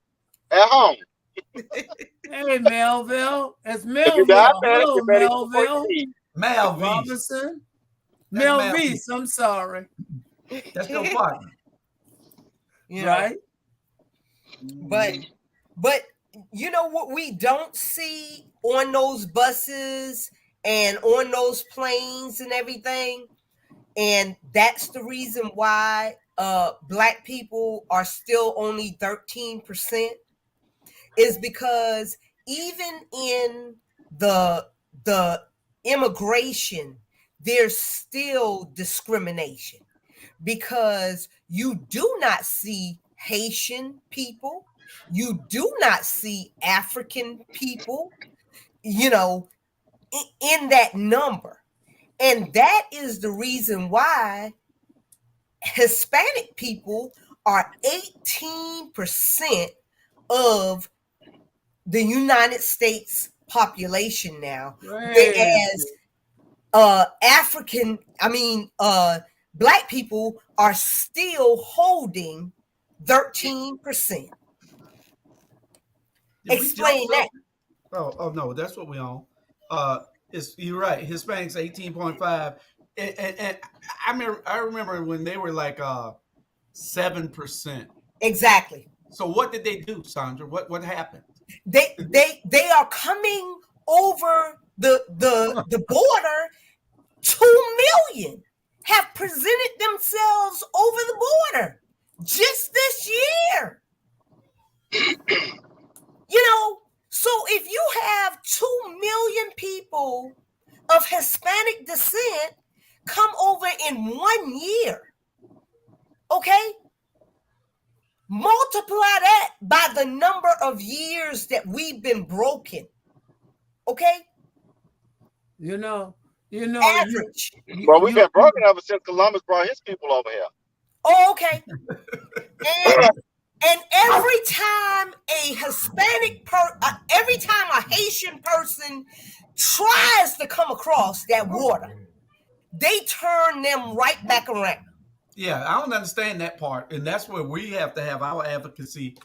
at home. Hey, Melville. It's Melville. Hello, Melville. Mel Robinson. Mel Reese, I'm sorry. That's your partner. Right? But you know what we don't see on those buses and on those planes and everything? And that's the reason why Black people are still only 13% is because even in the immigration, there's still discrimination because you do not see Haitian people, you do not see African people, in that number. And that is the reason why Hispanic people are 18% of the United States population now, whereas Black people are still holding 13%. Explain that. Oh no, that's what we own. You're right. Hispanics 18.5, and I remember when they were like 7%. Exactly. So what did they do, Sandra? What happened? They are coming over the border. 2 million have presented themselves over the border just this year. So if you have 2 million people of Hispanic descent come over in 1 year, okay? Multiply that by the number of years that we've been broken, okay? Average. Well, we've been broken ever since Columbus brought his people over here. Oh, okay. And every time a every time a Haitian person tries to come across that water, they turn them right back around. Yeah, I don't understand that part, and that's where we have to have our advocacy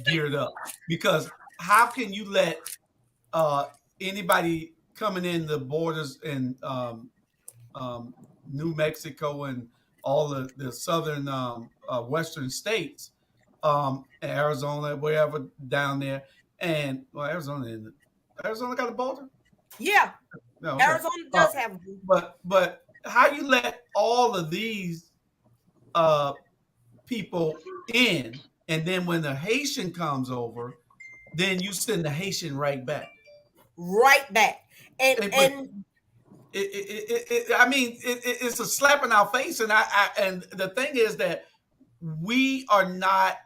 geared up. Because how can you let anybody coming in the borders in New Mexico and all the southern western states, Arizona, wherever down there, and Arizona got a border? Yeah, no, okay. Arizona does have a border. But how you let all of these people in, and then when the Haitian comes over, then you send the Haitian right back. Right back. And it's a slap in our face, and and the thing is that we are not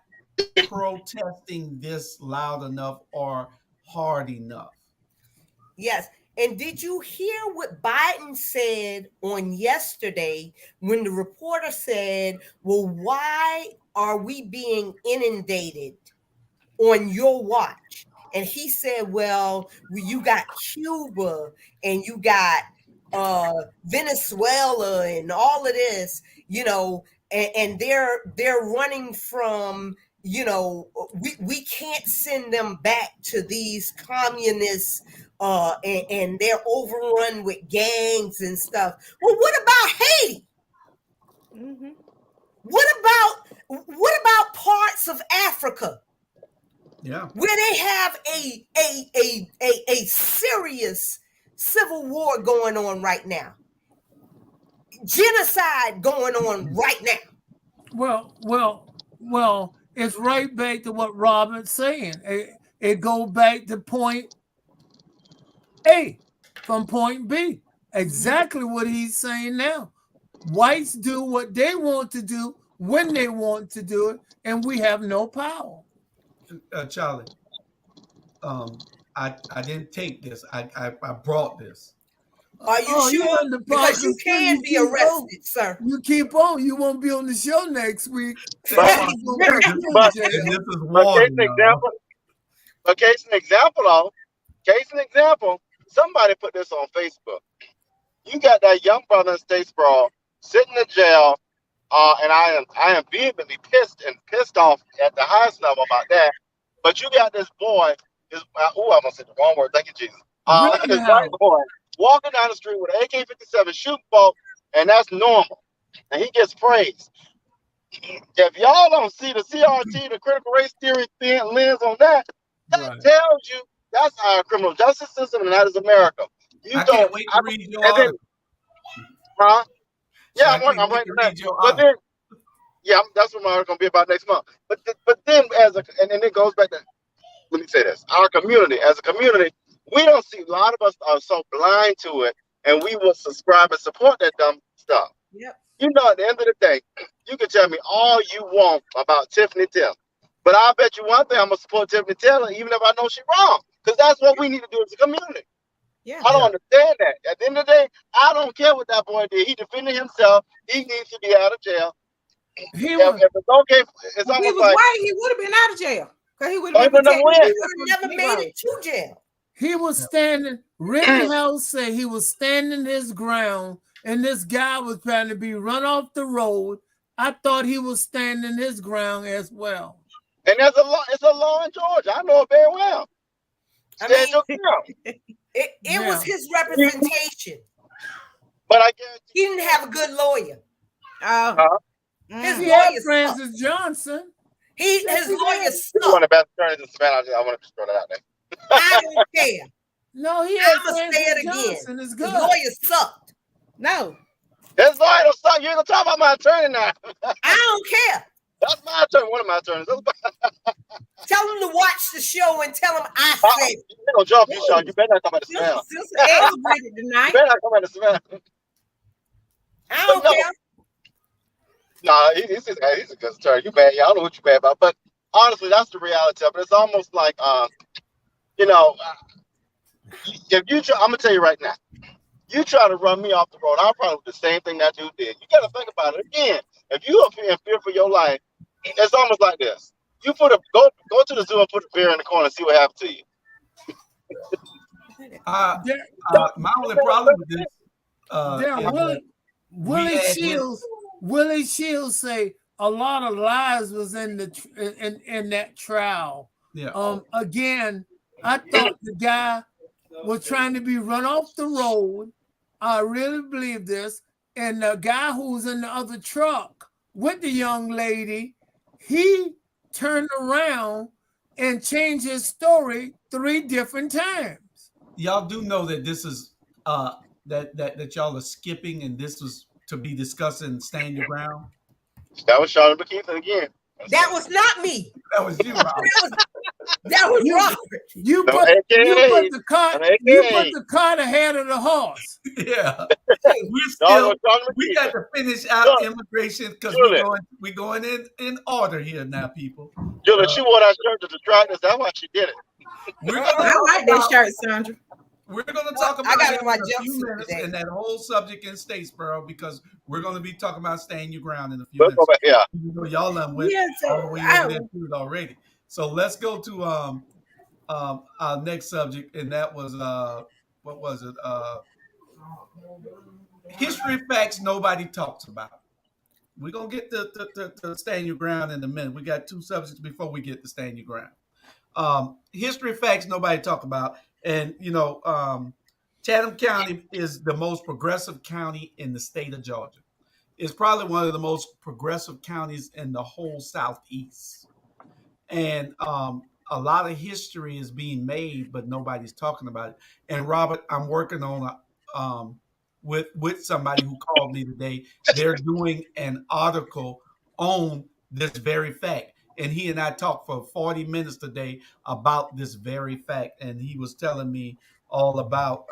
protesting this loud enough or hard enough. Yes. And did you hear what Biden said on yesterday when the reporter said, well, why are we being inundated on your watch? And he said, well, you got Cuba and you got Venezuela and all of this, and they're running from, we can't send them back to these communists and they're overrun with gangs and stuff. Well, what about Haiti? Mm-hmm. What about parts of Africa? Yeah, where they have a serious civil war going on right now, genocide going on right now. Well, it's right back to what Robert's saying. It goes back to point A from point B. Exactly what he's saying now. Whites do what they want to do when they want to do it, and we have no power. Charlie, I didn't take this. I brought this. Are you sure? Because you can be arrested, sir. You keep on. You won't be on the show next week. Case in example, somebody put this on Facebook. You got that young brother in state sprawl sitting in jail, and I am vehemently pissed off at the highest level about that. But you got this boy, I almost said the wrong word. Thank you, Jesus. This white boy walking down the street with an AK-57 shooting folk, and that's normal. And he gets praised. If y'all don't see the CRT, the critical race theory lens on that, that tells you that's our criminal justice system, and that is America. I can't wait to read your article. Huh? Yeah, So I'm working on that. read your But then, yeah, that's what my article gonna be about next month. But then and then it goes back to, let me say this: our community, as a community, we don't see, a lot of us are so blind to it, and we will subscribe and support that dumb stuff. Yep. You know, at the end of the day, you can tell me all you want about Tiffany Taylor, but I'll bet you one thing: I'm gonna support Tiffany Taylor, even if I know she's wrong, because that's what we need to do as a community. Yeah. I don't understand that. At the end of the day, I don't care what that boy did. He defended himself. He needs to be out of jail. If it's okay, it's If he almost was like white, he would have been out of jail. Because he would Oh, he have been wouldn't have protected. win. He never made it to jail. He was standing, Rittenhouse said he was standing his ground, and this guy was trying to be run off the road. I thought he was standing his ground as well. And there's a law. It's a law in Georgia. I know it very well. Stand your ground. It was his representation. But I guess He didn't have a good lawyer. His He had lawyer Francis sucked. Johnson. His lawyer he's one of sucked. the best attorneys in Savannah. I want to just throw that out there. I don't care. No, he had I'm going to say Francis it again. Johnson. It's His good. lawyer sucked. No. His lawyer don't suck. You ain't gonna talk about my attorney now. I don't care. That's my attorney. One of my attorneys. Tell him to watch the show and tell him I said it. They're gonna jump you, Sean. You better not come out of Savannah. Sister celebrated You tonight. better not come out of Savannah. I don't care. Nah, he's a good attorney. You bad? Yeah, I don't know what you bad about, but honestly, that's the reality of it. It's almost like, you know, if you try, I'm gonna tell you right now, you try to run me off the road, I'll probably do the same thing that dude did. You gotta think about it again. If you are in fear for your life, it's almost like this. You go to the zoo and put a bear in the corner and see what happens to you. My only problem with this, Willie Shields say a lot of lies was in that trial. Yeah. Again, I thought the guy was trying to be run off the road. I really believe this. And the guy who was in the other truck with the young lady, he turned around and changed his story 3 different times. Y'all do know that this is that y'all are skipping, and this was to be discussing Stand Your Ground. That was Sean McKeith again. That was not me. That was you, Robert. That was Robert. You put the cart ahead of the horse. Yeah. No, we got to finish out immigration because we're going in order here now, people. Julie, she wore that shirt to distract us. That's why she did it. I like that shirt, Sandra. We're going to talk about it in a few minutes and that whole subject in Statesboro, because we're going to be talking about staying your ground in a few minutes. Yeah. Y'all done went all the way over there to it already. So let's go to our next subject, and that was what was it? History facts nobody talks about. We're gonna get to stand your ground in a minute. We got 2 subjects before we get to stand your ground. History facts nobody talk about, and Chatham County is the most progressive county in the state of Georgia. It's probably one of the most progressive counties in the whole Southeast. And a lot of history is being made, but nobody's talking about it. And Robert, I'm working on with somebody who called me today. They're doing an article on this very fact. And he and I talked for 40 minutes today about this very fact. And he was telling me all about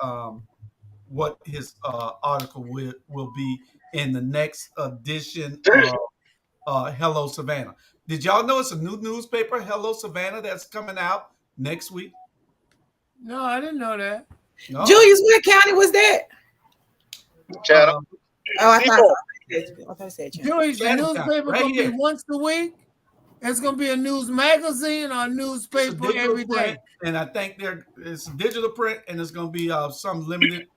what his article will be in the next edition of Hello Savannah. Did y'all know it's a new newspaper, Hello Savannah, that's coming out next week? No, I didn't know that. No. Julius, what county was that? Chatham. I thought I said Chatham. Julius, the newspaper going to be once a week? It's going to be a news magazine or a newspaper every day? Print, and I think it's digital print, and it's going to be some limited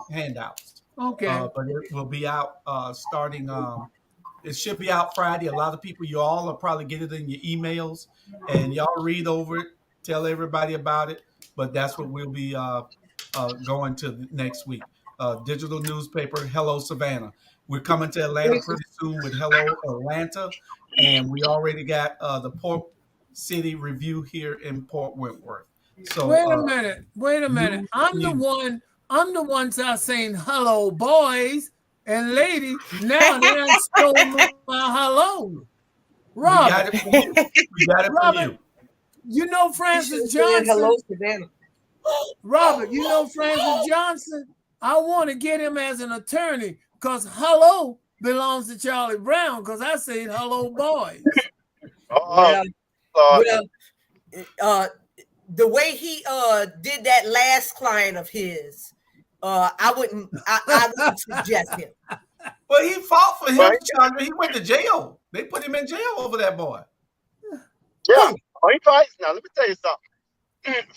handouts. Okay. But it will be out starting. It should be out Friday. A lot of people, you all will probably get it in your emails, and y'all read over it, tell everybody about it. But that's what we'll be going to next week. Digital newspaper, Hello Savannah. We're coming to Atlanta pretty soon with Hello Atlanta, and we already got the Port City Review here in Port Wentworth. So wait a minute. I'm the I'm the ones out saying hello, boys and ladies. Now they done stole my hello. Robert, We got it from you. You know You Francis should have said hello, Johnson? Savannah. Robert, you know Francis Johnson? I want to get him as an attorney because hello belongs to Charlie Brown because I said hello, boys. The way he did that last client of his, I wouldn't suggest him. But he fought for him, Chandra. He went to jail. They put him in jail over that boy. Yeah. Oh, he fights now. Let me tell you something.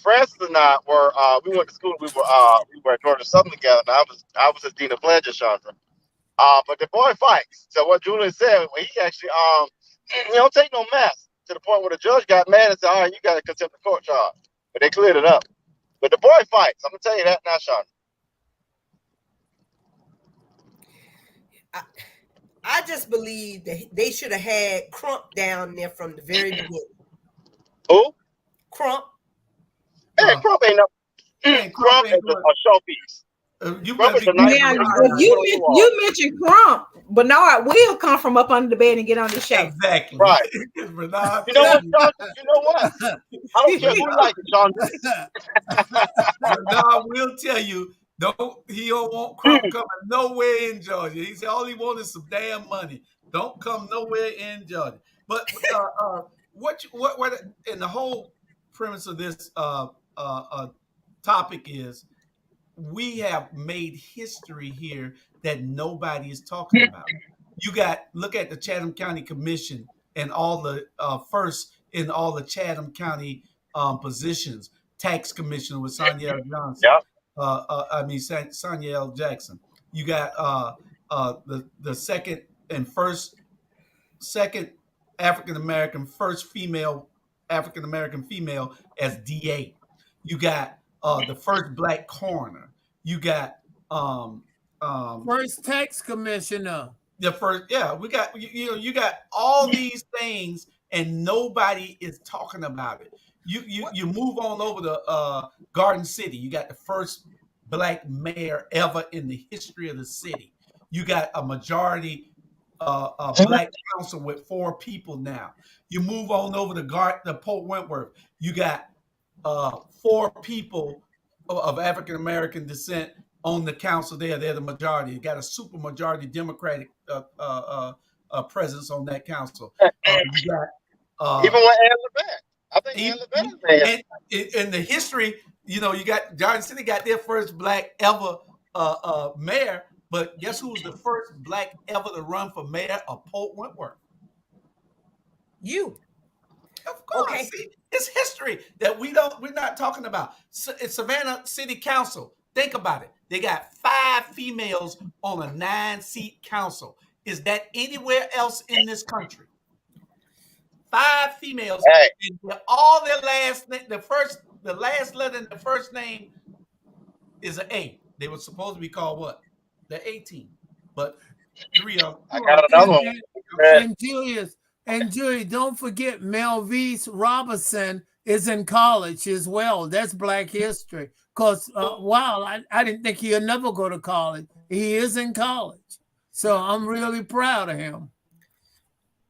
Francis and I were we went to school. We were at Georgia Southern together. And I was his dean of pledge, Chandra. But the boy fights. So what Julian said, he actually he don't take no mess to the point where the judge got mad and said, "All right, you got a contempt of court charge." But they cleared it up. But the boy fights. I'm gonna tell you that now, Chandra. I just believe that they should have had Crump down there from the very beginning. Who? Crump. Hey, Crump ain't no. Crump is a showpiece. You mentioned Crump, Bernard will come from up under the bed and get on the show. Exactly. Right. Bernard, you know what? I don't care who like it, John. Bernard will tell you. He don't want Crump coming nowhere in Georgia. He said all he wants is some damn money. Don't come nowhere in Georgia. But what and the whole premise of this topic is we have made history here that nobody is talking about. Look at the Chatham County Commission and all the first in all the Chatham County positions. Tax Commissioner with Sonia Johnson. Yep. Sonia L. Jackson. You got the second African American, first female African American female as DA. You got the first black coroner. You got first tax commissioner. The first, we got you got all these things and nobody is talking about it. You move on over to Garden City. You got the first black mayor ever in the history of the city. You got a majority black council with 4 people now. You move on over to Port Wentworth. You got 4 people of African American descent on the council there. They're the majority. You got a super majority Democratic presence on that council. You got even with Ann Levant. I think Ann Levant in the history, you got Garden City got their first black ever mayor, but guess who was the first black ever to run for mayor of Port Wentworth? You. Of course. Okay. See, it's history that we're not talking about. It's Savannah City Council. Think about it. They got 5 females on a 9-seat council. Is that anywhere else in this country? 5 females. Hey. And all their the last letter in the first name is an A. They were supposed to be called what? The 18. But 3 of them. I got another one. And Julie, don't forget Melvise Robinson is in college as well. That's Black history. Because I didn't think he'll never go to college. He is in college. So I'm really proud of him.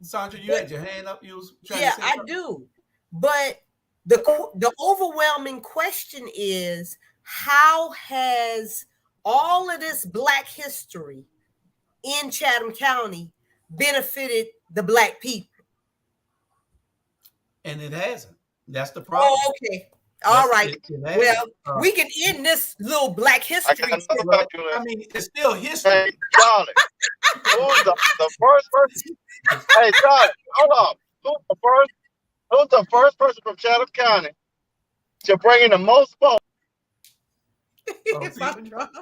Sandra, you had your hand up. You was trying to say I do. But the overwhelming question is, how has all of this Black history in Chatham County benefited the Black people? And it hasn't. That's the problem. Oh, okay. All right. Well, we can end this little Black history. I mean, it's still history. Hey, Charlie, who's the first person? Hey, Charlie, hold on. Who's the first person from Chatham County to bring in the most votes?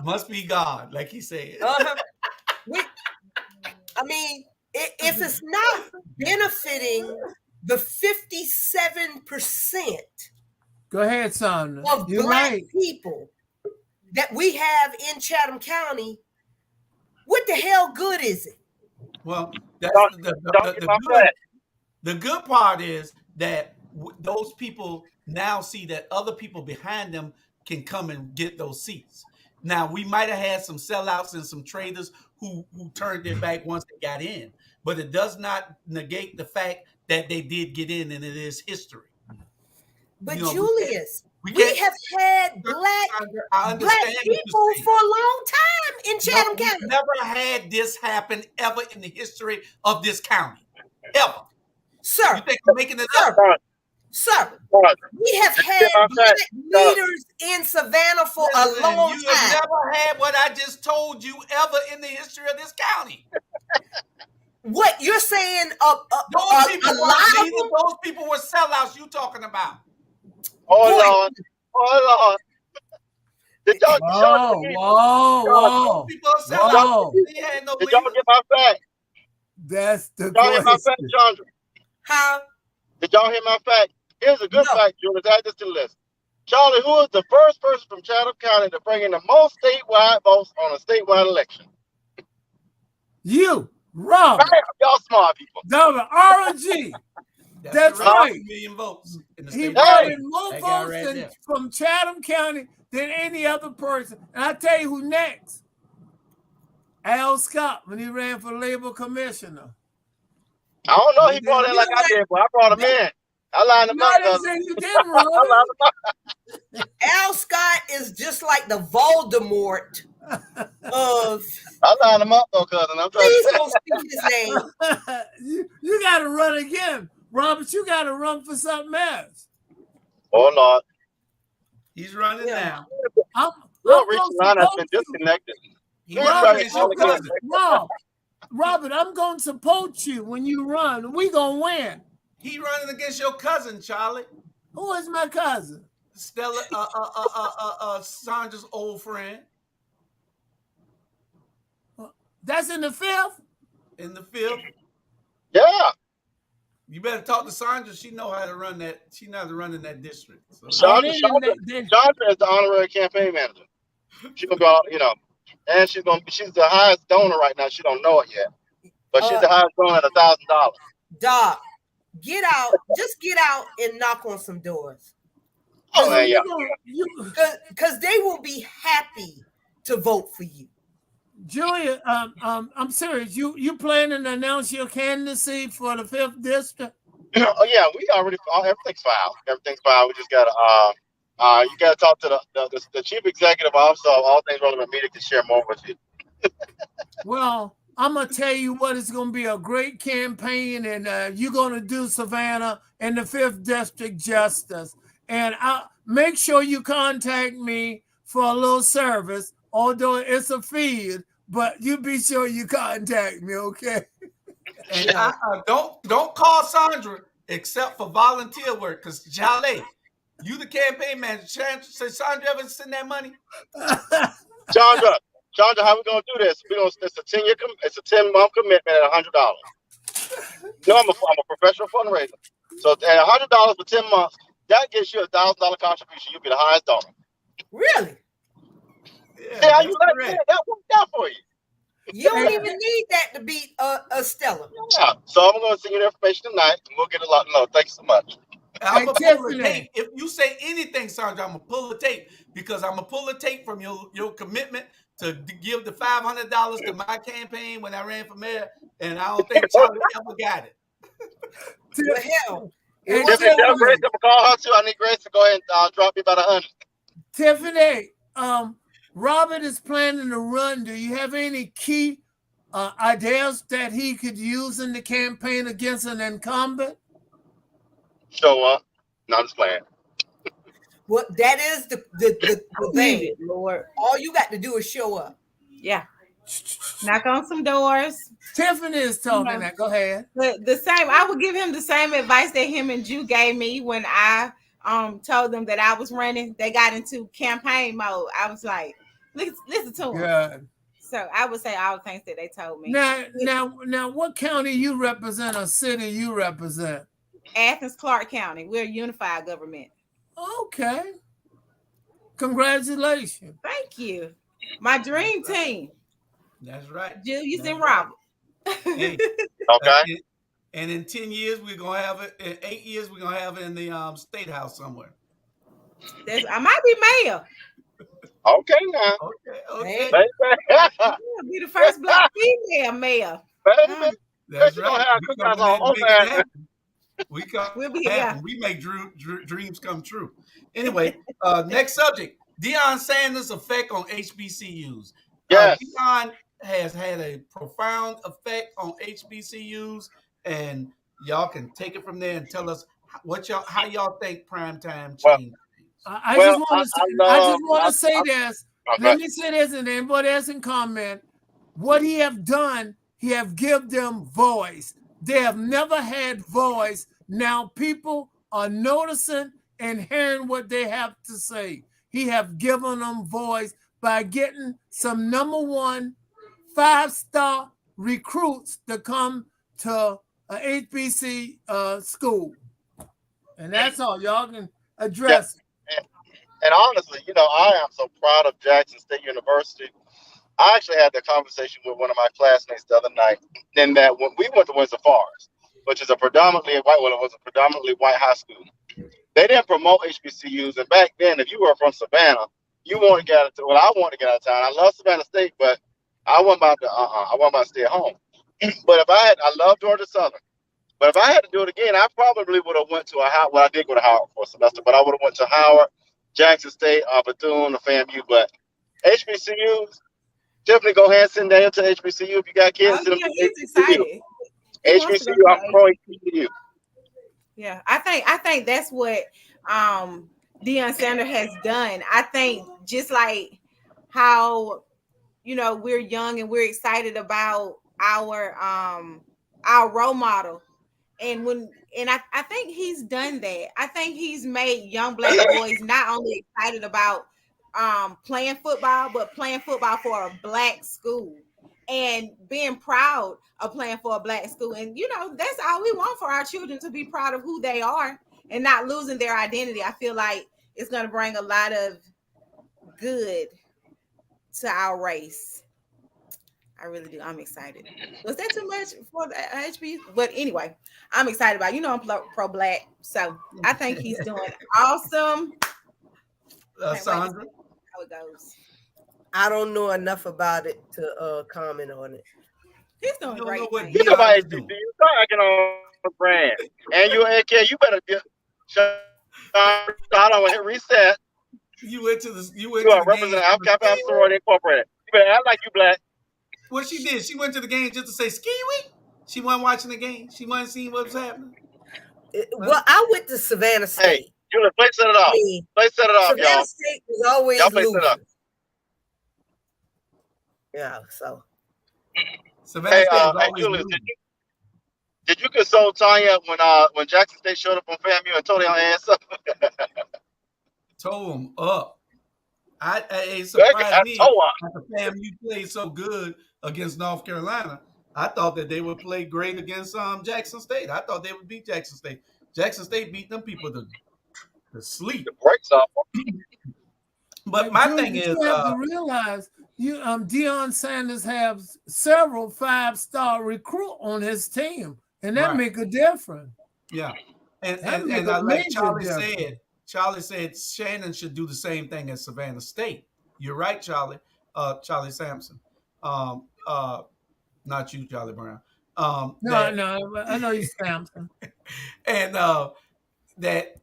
Must be God, like he said. I mean, if it's not benefiting the 57%. Go ahead, son. Of Black people that we have in Chatham County, what the hell good is it? Well, the good part is that those people now see that other people behind them can come and get those seats. Now, we might have had some sellouts and some traders who turned their back once they got in, but it does not negate the fact that they did get in, and it is history. But You know, Julius, we we can't- have had black people for a long time in Chatham County. We've never had this happen ever in the history of this county, ever. Sir, You think I'm making it up? Sir, we have had black leaders in Savannah for a long You have time. never had what I just told you ever in the history of this county. What you're saying? Those people were sellouts. You talking about? Oh Lord. Did y'all Whoa. People are sellouts. Did y'all get my fact? That's the Did y'all hear my fact, Chandra? How? Did y'all hear my fact? Here's a good fact, Julius. Add this to the list. Charlie, who is the first person from Chatham County to bring in the most statewide votes on a statewide election? You, Rob. Y'all smart people. RNG. That's right. Million votes. He brought in more votes from Chatham County than any other person. And I tell you who next. Al Scott, when he ran for labor commissioner. I don't know. He brought in like I did, but I brought him in. I lined him up. You didn't, Rob. Al Scott is just like the Voldemort of. I lined him up though, cousin. I'm trying Please to don't speak his name. You got to run again, Robert. You got to run for something else. Oh Lord, he's running now. I've been disconnected. Robert, I'm going to support you when you run. We gonna win. He running against your cousin, Charlie. Who is my cousin? Stella, Sandra's old friend. That's in the 5th? In the 5th. Yeah. You better talk to Sandra. She know how to run that. She knows how to run in that district. So. Sandra is the honorary campaign manager. She's gonna go, and she's the highest donor right now. She don't know it yet, but she's the highest donor at $1,000. Doc, get out and knock on some doors. Oh yeah, because they will be happy to vote for you. Julia, I'm serious. You planning to announce your candidacy for the 5th district? Oh yeah, we already everything's filed. Everything's filed. We just gotta you gotta talk to the chief executive officer of All Things Relevant Media to share more with you. Well, I'm gonna tell you what, it's gonna be a great campaign, and you're gonna do Savannah and the 5th district justice. And I'll make sure you contact me for a little service, although it's a feed, but you be sure you contact me, okay? And don't call Sandra except for volunteer work, because Charlie, you the campaign manager. Say Sandra ever send that money? Chandra, how we gonna do this? It's a 10-month commitment at $100. I'm a professional fundraiser. So at $100 for 10 months, that gives you a $1,000 contribution. You'll be the highest donor. Really? Yeah, how you like that? That worked out for you. You don't even need that to beat a Stella. Yeah. So I'm going to send you the information tonight, and we'll get a lot. No, thanks so much. I'm gonna pull the tape. If you say anything, Sandra, I'm gonna pull the tape, because I'm gonna pull the tape from your commitment to give the $500 to my campaign when I ran for mayor, and I don't think Charlie ever got it. To the hell. Grace, I'm gonna call her too. I need Grace to go ahead and drop me about 100. Tiffany, Robert is planning to run. Do you have any key ideas that he could use in the campaign against an incumbent? Show up. No, I'm just playing. Well, that is the thing, Lord. All you got to do is show up. Yeah. Knock on some doors. Tiffany is talking. That. Go ahead. The same. I would give him the same advice that him and Jew gave me when I told them that I was running. They got into campaign mode. I was like, listen to him. Good. So I would say all the things that they told me. Now, what county you represent or city you represent? Athens, Clark County. We're a unified government. Okay. Congratulations. Thank you. My dream team. That's right. Julius and Rabble. Hey, okay. And in 10 years, we're gonna have it. In 8 years, we're gonna have it in the state house somewhere. I might be mayor. Okay, now. Okay. You'll be the first black female mayor. Baby, That's you right. gonna have We cookouts coming in all and make it over. happen. We come We'll be happen. yeah. We make dreams come true. Anyway, next subject: Deon Sanders' effect on HBCUs. Yes. Deon has had a profound effect on HBCUs, and y'all can take it from there and tell us how y'all think primetime Well, changed things. I just want to say, I this. okay. Let me say this, and anybody else can comment. What he have done, he have give them voice. They have never had voice. Now people are noticing and hearing what they have to say. He have given them voice by getting some number 1 5-star recruits to come to a HBC school. And that's all. Y'all can address. And honestly, I am so proud of Jackson State University. I actually had that conversation with one of my classmates the other night. In that when we went to Windsor Forest, which is it was a predominantly white high school. They didn't promote HBCUs, and back then, if you were from Savannah, you wanted to get out of town. Well, I wanted to get out of town. I love Savannah State, but I wasn't about to stay at home. But I love Georgia Southern. But if I had to do it again, I probably would have went to I did go to Howard for a semester, but I would have went to Howard, Jackson State, Bethune, or FAMU. But HBCUs, definitely go ahead and send Daniel to HBCU if you got kids. Oh, yeah, he's excited. HBCU, I'm pro HBCU. Yeah, I think that's what Deon Sanders has done. I think just like how we're young and we're excited about our role model, and I think he's done that. I think he's made young black boys not only excited about playing football, but playing football for a black school and being proud of playing for a black school. And that's all we want for our children, to be proud of who they are and not losing their identity. I feel like it's going to bring a lot of good to our race. I really do. I'm excited. Was that too much for the HB? But anyway, I'm excited about I'm pro black, so I think he's doing awesome. Sandra, how it goes. I don't know enough about it to comment on it. He's doing great. You know about HBCU. You start acting on the brand, and you AK. You better get shut on reset. You went to the You are representing Alpha Sorority Incorporated. You better act like you black. What she did, she went to the game just to say ski-wee. She wasn't watching the game. She wasn't seeing what was happening. Well, I went to Savannah State. Hey, Julie, play set it off. Play set it off, Savannah y'all. State was always Y'all play losing. set it up. Yeah, so. Savannah State was always Julius, did you console Tanya when Jackson State showed up on FAMU and told her ass up? Told him up. It surprised me that the FAMU played so good against North Carolina. I thought that they would play great against Jackson State. I thought they would beat Jackson State. Jackson State beat them people to sleep. The brakes off. But my thing is, you have to realize Deon Sanders has several 5-star recruit on his team, and that make a difference. Yeah, and like Charlie said Shannon should do the same thing as Savannah State. You're right, Charlie. Charlie Sampson. Not you, Charlie Brown. No, I know you, Sampson. And that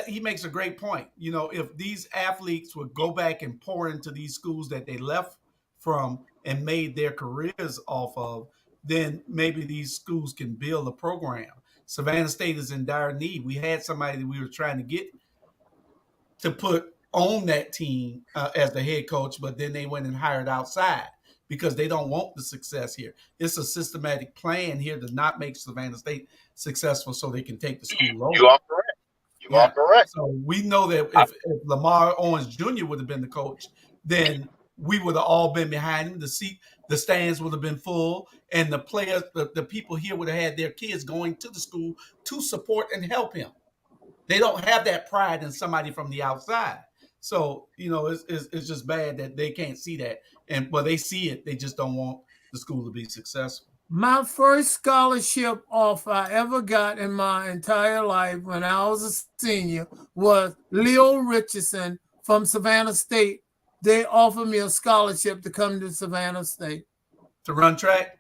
he makes a great point. If these athletes would go back and pour into these schools that they left from and made their careers off of, then maybe these schools can build a program. Savannah State is in dire need. We had somebody that we were trying to get to put on that team as the head coach, but then they went and hired outside because they don't want the success here. It's a systematic plan here to not make Savannah State successful so they can take the school over. You are correct. You are correct. So we know that if Lamar Owens Jr. would have been the coach, then we would have all been behind him. The stands would have been full, and the players, the people here would have had their kids going to the school to support and help him. They don't have that pride in somebody from the outside. So, it's just bad that they can't see that. But they see it. They just don't want the school to be successful. My first scholarship offer I ever got in my entire life when I was a senior was Leo Richardson from Savannah State, they offered me a scholarship to come to Savannah State. To run track?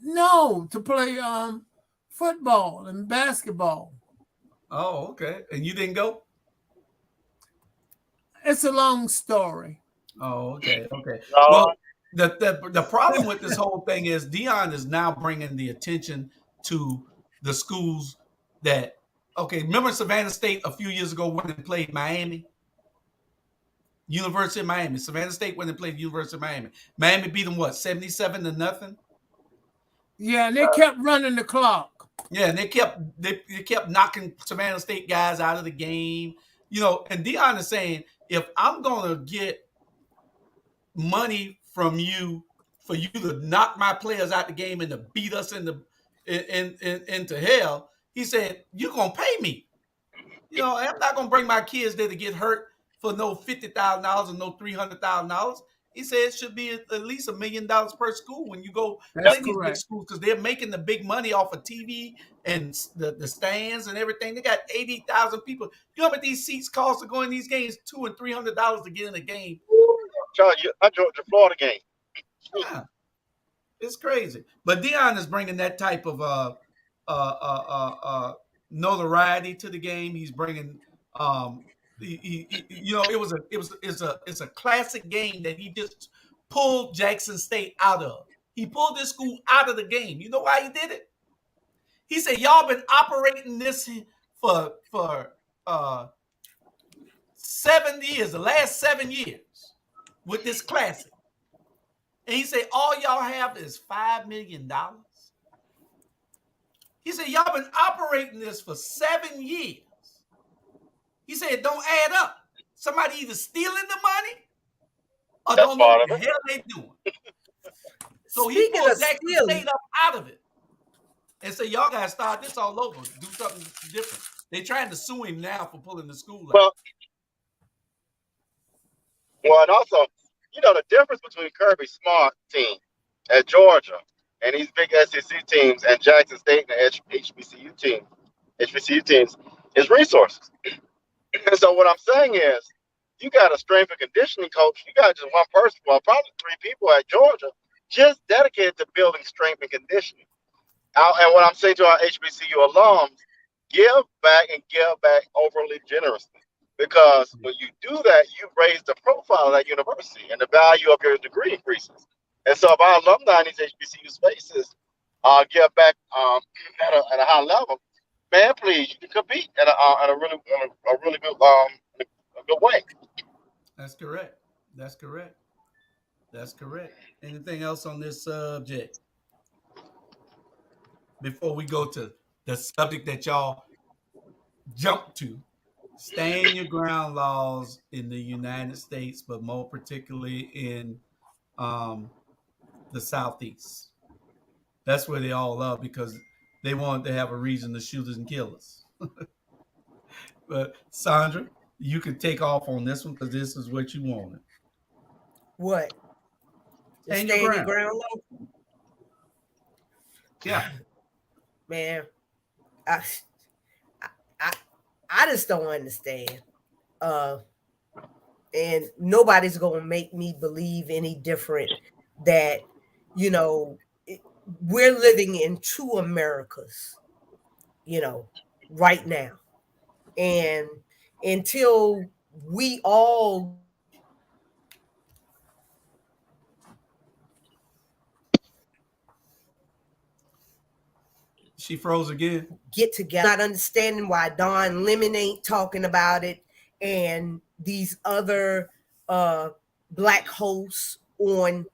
No, to play football and basketball. Oh, okay. And you didn't go? It's a long story. Oh, okay. Okay. No. Well, the problem with this whole thing is Deon is now bringing the attention to the schools that, okay, remember Savannah State a few years ago when they played Miami? University of Miami. Savannah State when they played University of Miami. Miami beat them, what, 77-0? Yeah, and they kept running the clock. Yeah, and they kept knocking Savannah State guys out of the game. You know, and Deon is saying, if I'm going to get money from you for you to knock my players out the game and to beat us into hell, he said, you're going to pay me. You know, I'm not going to bring my kids there to get hurt for no $50,000 or no $300,000. He said it should be at least $1 million per school when you go play these big schools, because they're making the big money off of TV and the stands and everything. They got 80,000 people. You know what these seats cost to go in these games? $200 and $300 to get in a game. Charlie, I drove to Florida game. Yeah, it's crazy. But Deon is bringing that type of notoriety to the game. He's bringing you know, it's a classic game that he just pulled Jackson State out of. He pulled this school out of the game. You know why he did it? He said, y'all been operating this for 7 years, the last 7 years with this classic. And he said, all y'all have is $5 million. He said, y'all been operating this for 7 years. He said, it don't add up. Somebody either stealing the money or That's don't know what the hell they doing. So he pulled Jackson State up out of it and said, y'all got to start this all over. Do something different. They trying to sue him now for pulling the school out. Well, and also, you know, the difference between Kirby Smart team at Georgia and these big SEC teams and Jackson State and the HBCU teams is resources. And so what I'm saying is, you got a strength and conditioning coach. You got just one person, well, probably 3 people at Georgia, just dedicated to building strength and conditioning. And what I'm saying to our HBCU alums, give back and give back overly generously. Because when you do that, you raise the profile of that university and the value of your degree increases. And so if our alumni in these HBCU spaces give back at a high level, man, please, you can compete at a really good good way. That's correct. That's correct. That's correct. Anything else on this subject before we go to the subject that y'all jump to? Stand your ground laws in the United States, but more particularly in the Southeast. That's where they all love, because they want to have a reason to shoot us and kill us. But Sandra, you can take off on this one because this is what you wanted. What? Stand Stay your in your ground. ground low? Yeah. Man, I just don't understand. And nobody's going to make me believe any different that, you know, we're living in 2 Americas, you know, right now. And until we all She froze again. get together, not understanding why Don Lemon ain't talking about it, and these other black hosts on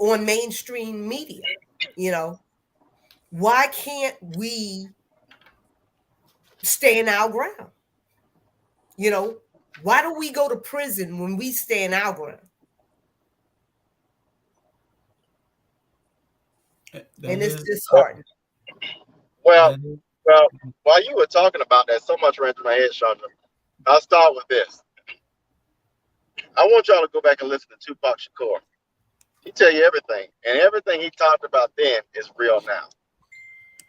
mainstream media. You know, why can't we stand our ground? You know, why do we go to prison when we stand our ground? And it's disheartening. Well, while you were talking about that, so much ran through my head, Chandra. I'll start with this. I want y'all to go back and listen to Tupac Shakur. He tell you everything, and everything he talked about then is real now.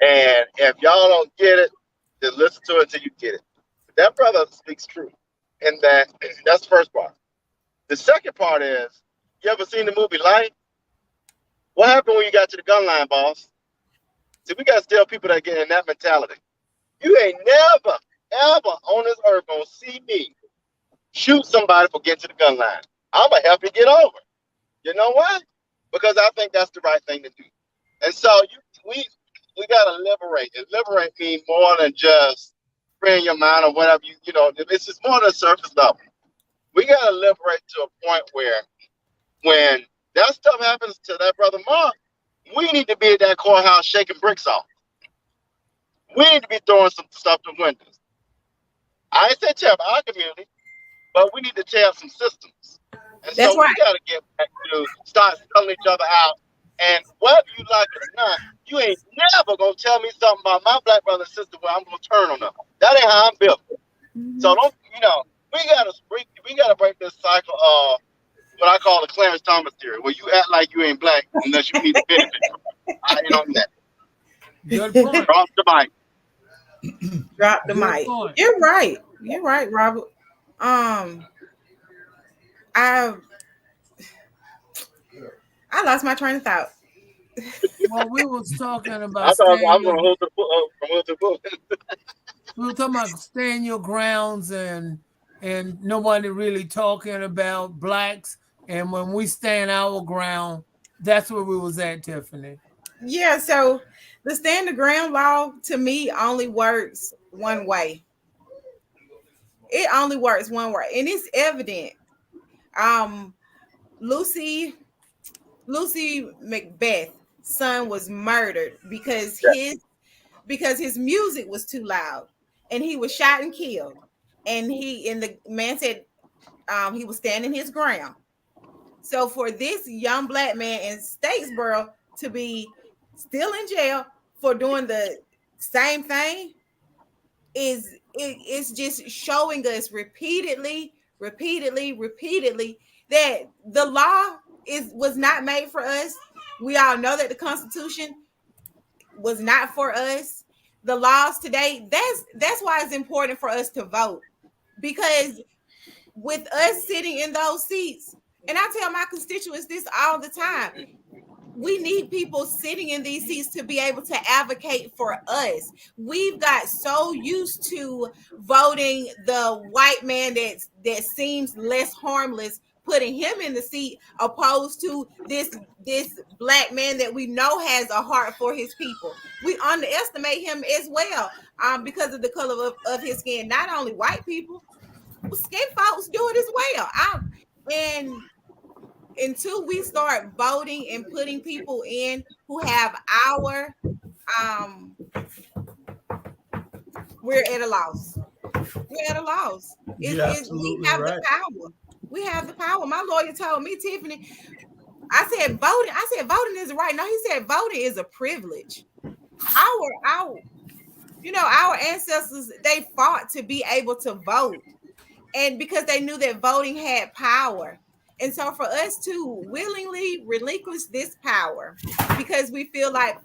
And if y'all don't get it, then listen to it until you get it. that brother speaks truth, and that's the first part. The second part is, you ever seen the movie Life? What happened when you got to the gun line, boss? See, we got still people that get in that mentality. You ain't never, ever on this earth gonna see me shoot somebody for getting to the gun line. I'm gonna help you get over. You know why? Because I think that's the right thing to do. And so we gotta liberate. And liberate means more than just freeing your mind or whatever you know. It's just more than surface level. We gotta liberate to a point where when that stuff happens to that brother Mark, we need to be at that courthouse shaking bricks off. We need to be throwing some stuff to windows. I ain't said tear up our community, but we need to tear up some systems. And That's so right. we got to get back to start selling each other out. And whether you like it or not, you ain't never going to tell me something about my black brother and sister where I'm going to turn on them. That ain't how I'm built. So don't, we got to break this cycle of what I call the Clarence Thomas theory, where you act like you ain't black unless you need the benefit. I ain't on that. Good point. Drop the mic. Drop the Good mic. point. You're right. You're right, Robert. I lost my train of thought. Well, we was talking I about thought staying I'm your, going to hold the book. we were talking about staying your grounds and nobody really talking about blacks. And when we stand our ground, that's where we was at, Tiffany. Yeah, so the stand the ground law to me only works one way. It only works one way, and it's evident. Lucy Macbeth's son was murdered because his music was too loud, and he was shot and killed. And the man said he was standing his ground. So for this young black man in Statesboro to be still in jail for doing the same thing it's just showing us repeatedly that the law was not made for us. We all know that the Constitution was not for us. The laws today, that's why it's important for us to vote, because with us sitting in those seats, and I tell my constituents this all the time, we need people sitting in these seats to be able to advocate for us. We've got so used to voting the white man that seems less harmless, putting him in the seat, opposed to this black man that we know has a heart for his people. We underestimate him as well, because of the color of his skin. Not only white people, skin folks do it as well. And until we start voting and putting people in who have we're at a loss. We're at a loss. We have the power. We have the power. My lawyer told me, Tiffany, I said voting is right. No, he said voting is a privilege. Our ancestors, they fought to be able to vote, and because they knew that voting had power. And so for us to willingly relinquish this power because we feel like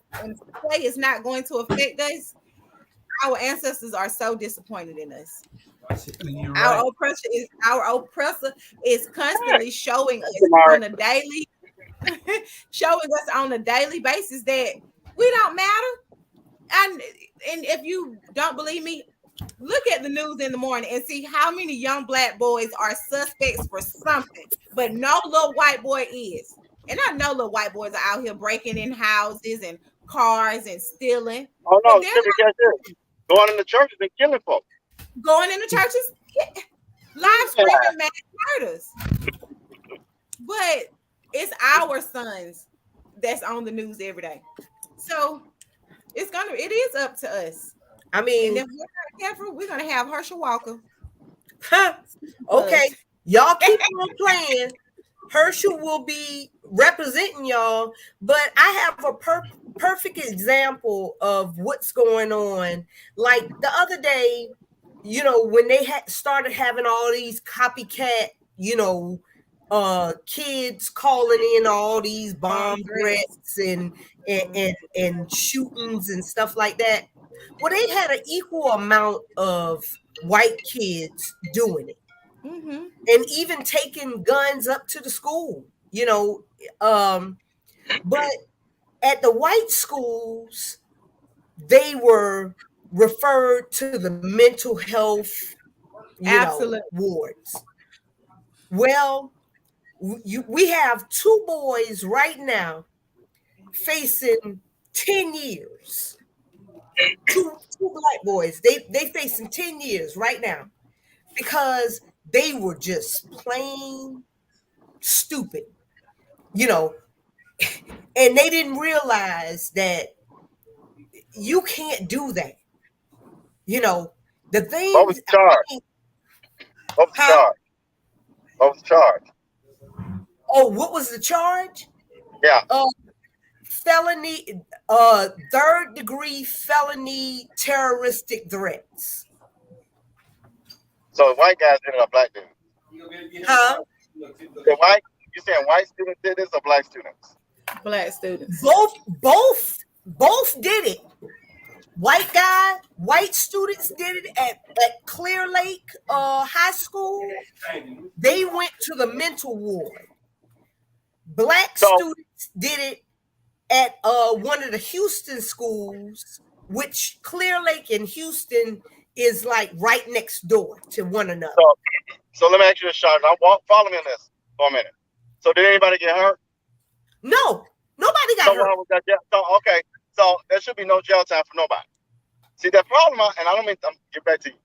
play is not going to affect us, our ancestors are so disappointed in us. Our oppressor is constantly showing us on a daily basis that we don't matter. And if you don't believe me, look at the news in the morning and see how many young black boys are suspects for something, but no little white boy is. And I know little white boys are out here breaking in houses and cars and stealing. Oh no, going into churches and killing folks. Going into churches, live streaming mass murders. But it's our sons that's on the news every day. So it is up to us. I mean, and if we're not careful, we're gonna have Herschel Walker. Okay, y'all keep on playing. Herschel will be representing y'all, but I have a perfect example of what's going on. Like the other day, when they started having all these copycat, kids calling in all these bomb threats and shootings and stuff like that. Well, they had an equal amount of white kids doing it, and even taking guns up to the school, you know. But at the white schools, they were referred to the mental health, wards. Well, we have 2 boys right now facing 10 years. Two black boys. They facing 10 years right now because they were just plain stupid, you know, and they didn't realize that you can't do that. You know, the thing. What was the charge? What was the charge? What was the charge? Oh, what was the charge? Yeah. Felony, 3rd degree felony terroristic threats. So white guys did it or black dudes? Huh? You saying white students did this or black students? Black students. Both did it. White students did it at Clear Lake High School. They went to the mental ward. Black students did it at one of the Houston schools, which Clear Lake and Houston is like right next door to one another. So let me ask you this, Sean. Follow me on this for a minute. So did anybody get hurt? No, nobody got hurt. Okay, so there should be no jail time for nobody. See, the problem, and I don't mean to get back to you,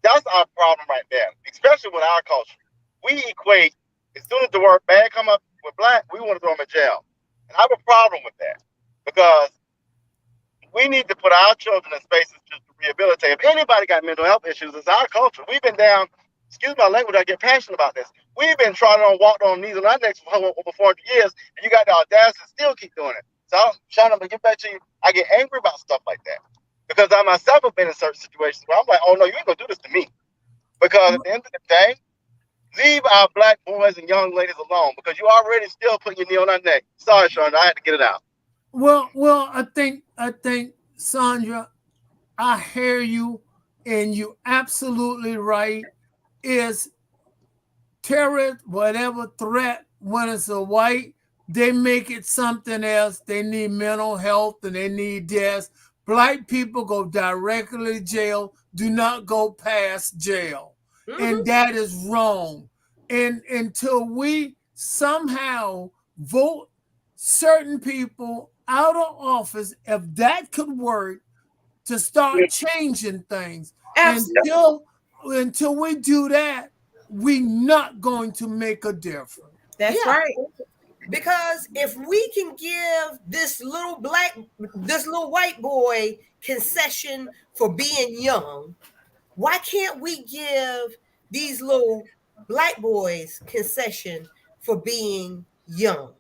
that's our problem right there, especially with our culture. We equate, as soon as the word bad come up with black, we want to throw them in jail. And I have a problem with that because we need to put our children in spaces to rehabilitate. If anybody got mental health issues, it's our culture. We've been down, excuse my language, I get passionate about this. We've been walked on knees on our necks for over 400 years, and you got the audacity to still keep doing it. So, Sean, I'm going to get back to you. I get angry about stuff like that because I myself have been in certain situations where I'm like, oh, no, you ain't going to do this to me. Because at the end of the day, leave our black boys and young ladies alone because you already still putting your knee on our neck. Sorry, Sean, I had to get it out. Well, I think, Sandra, I hear you, and you absolutely right. Is terrorist, whatever threat, when it's a white, they make it something else. They need mental health and they need this. Black people go directly to jail, do not go past jail. And that is wrong. And until we somehow vote certain people out of office, if that could work to start changing things. Until we do that, we're not going to make a difference. That's right. Because if we can give this little white boy concession for being young, why can't we give these little black boys concession for being young?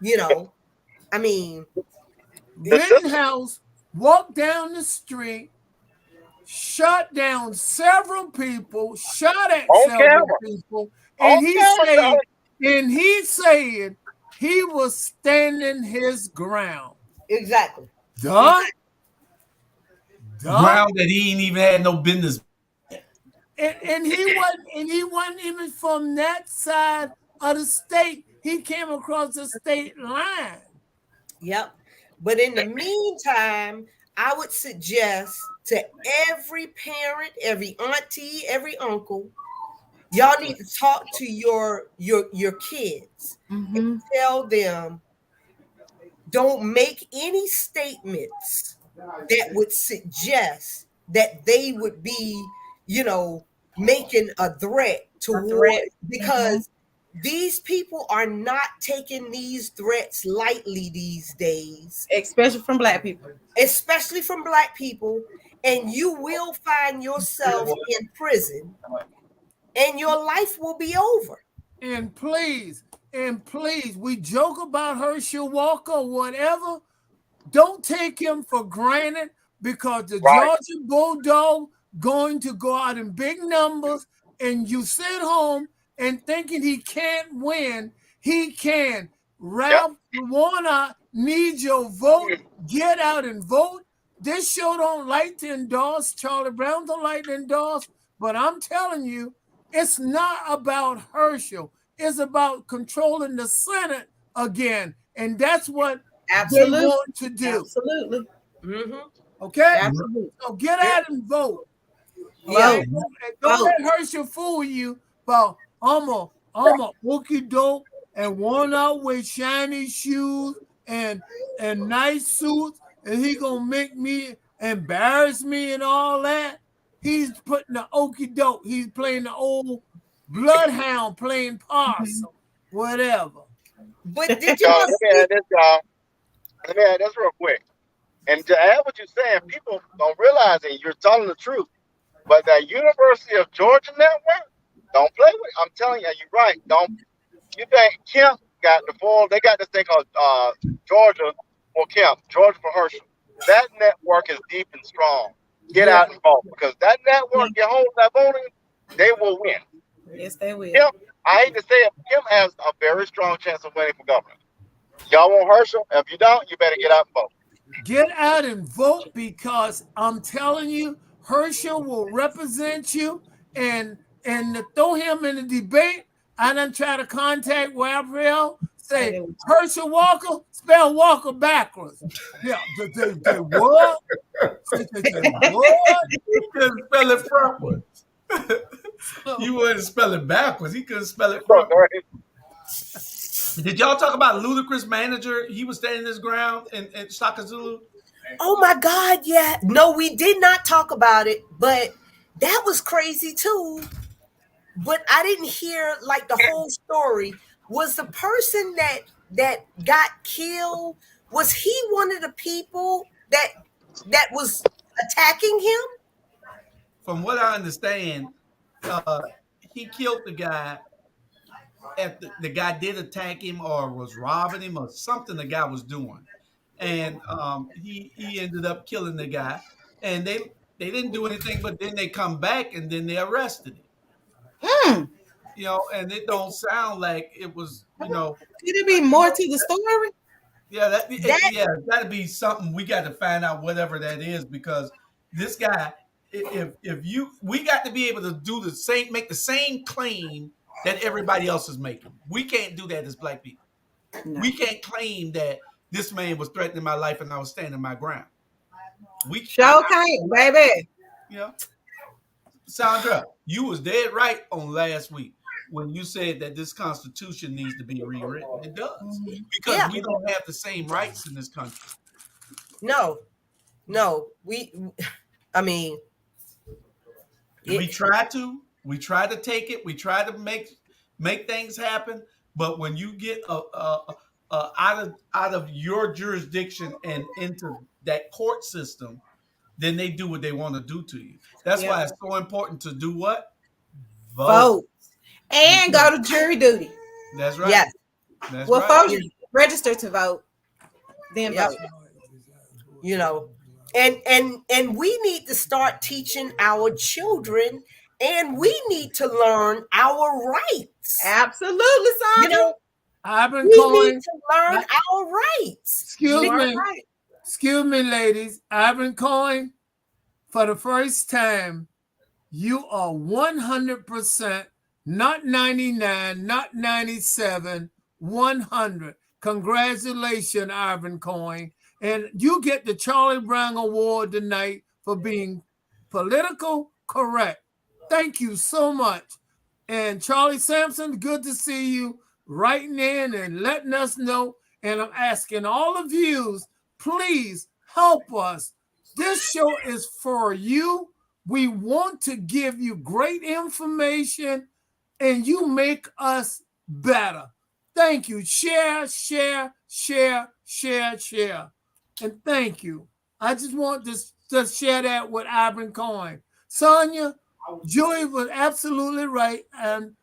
You know, I mean, Rittenhouse walked down the street, shot down several people, shot at several people, and he said he was standing his ground. Exactly. Ground that he ain't even had no business. And he wasn't even from that side of the state. He came across the state line. Yep. But in the meantime, I would suggest to every parent, every auntie, every uncle, y'all need to talk to your kids and tell them, don't make any statements that would suggest that they would be, making a threat because these people are not taking these threats lightly these days. Especially from black people. And you will find yourself in prison and your life will be over. And please, we joke about Herschel Walker or whatever. Don't take him for granted because the Georgia Bulldog going to go out in big numbers and you sit home and thinking he can't win. He can. Ralph Warnock needs your vote. Get out and vote. This show don't like to endorse. Charlie Brown don't like to endorse. But I'm telling you, it's not about Herschel. It's about controlling the Senate again. And that's what they want to do. Absolutely. Mm-hmm. Okay? Absolutely. So get out and vote. Yeah. Okay? Don't let Herschel fool you about I'm a ookie doke and worn out with shiny shoes and nice suits, and he gonna make me embarrass me and all that. He's putting the okie doke. He's playing the old bloodhound playing possum, whatever. But did So, you let me add this, y'all. Let me add this real quick. And to add what you're saying, people don't realize it. You're telling the truth. But that University of Georgia network, don't play with it. I'm telling you, you're right. You think Kemp got the full? They got this thing called Georgia for Kemp, Georgia for Herschel. That network is deep and strong. Get out and vote, because that network, you hold that voting, they will win. Yes, they will. Kemp, I hate to say it, Kemp has a very strong chance of winning for governor. Y'all want Herschel? If you don't, you better get out and vote. Get out and vote, because I'm telling you, Herschel will represent you, and to throw him in the debate, I done try to contact Rabble, say Herschel Walker, spell Walker backwards. Yeah, they what? They what? He couldn't spell it frontwards. You wouldn't spell it backwards. He couldn't spell it frontwards. Did y'all talk about Ludacris manager? He was standing his ground in Shaka Zulu. Oh my God, yeah. No, we did not talk about it, but that was crazy too. But I didn't hear like the whole story. Was the person that got killed, was he one of the people that was attacking him? From what I understand, he killed the guy. The guy did attack him or was robbing him or something the guy was doing. And he ended up killing the guy. And they didn't do anything, but then they come back and then they arrested him. You know, and it don't sound like it was, you know. Could it be more to the story? Yeah, that'd be something we got to find out, whatever that is, because this guy, we got to be able to do the same, make the same claim that everybody else is making. We can't do that as Black people. No. We can't claim that this man was threatening my life and I was standing my ground. We can't, baby. You know, Sandra, you was dead right on last week when you said that this Constitution needs to be rewritten. It does, because we don't have the same rights in this country. No, we try to take it. We try to make things happen. But when you get out of your jurisdiction and into that court system, then they do what they want to do to you. That's why it's so important to do what? Vote. And go to jury duty. That's right. Yes. That's right. First register to vote, then vote. You know, and we need to start teaching our children, and we need to learn our rights. Absolutely, Sandra. You know, we need to learn our rights. Excuse me, ladies. Ivan Cohen, for the first time, you are 100%, not 99, not 97, 100. Congratulations, Ivan Cohen. And you get the Charlie Brown Award tonight for being political correct. Thank you so much. And Charlie Sampson, good to see you writing in and letting us know. And I'm asking all of you, please help us. This show is for you. We want to give you great information, and you make us better. Thank you. Share. And thank you. I just want to share that with Ivan Cohen. Sonia, Joey was absolutely right. And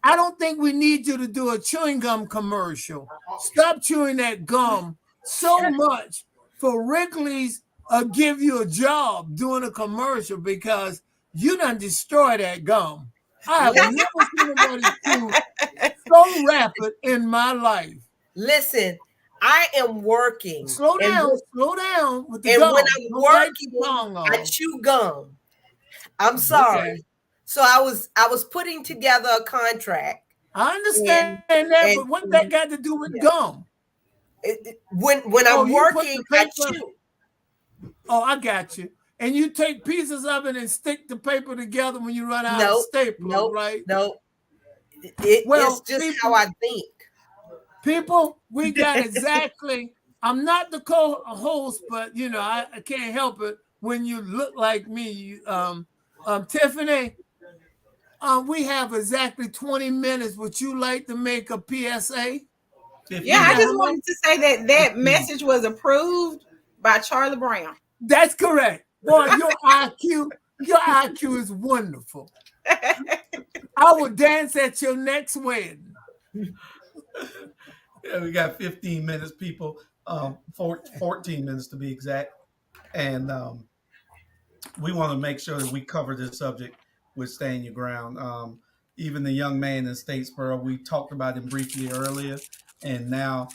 I don't think we need you to do a chewing gum commercial. Stop chewing that gum so much. For Wrigley's give you a job doing a commercial, because you done destroy that gum. I have never seen anybody chew so rapid in my life. Listen, I am working. Slow down with the and gum. When I'm working, I chew gum. I'm sorry. So I was putting together a contract. I understand that, but what that got to do with gum? When I'm working, I chew. Oh, I got you. And you take pieces of it and stick the paper together when you run out of staples, right? No. It's just people, how I think. People, we got exactly. I'm not the co-host, but you know, I can't help it when you look like me. Tiffany, we have exactly 20 minutes. Would you like to make a PSA? Yeah, I just wanted to say that message was approved by Charlie Brown. That's correct. Boy, your IQ is wonderful. I will dance at your next wedding. Yeah, we got 15 minutes, people. 14 minutes to be exact. And we want to make sure that we cover this subject with Stand Your Ground. Even the young man in Statesboro, we talked about him briefly earlier. And now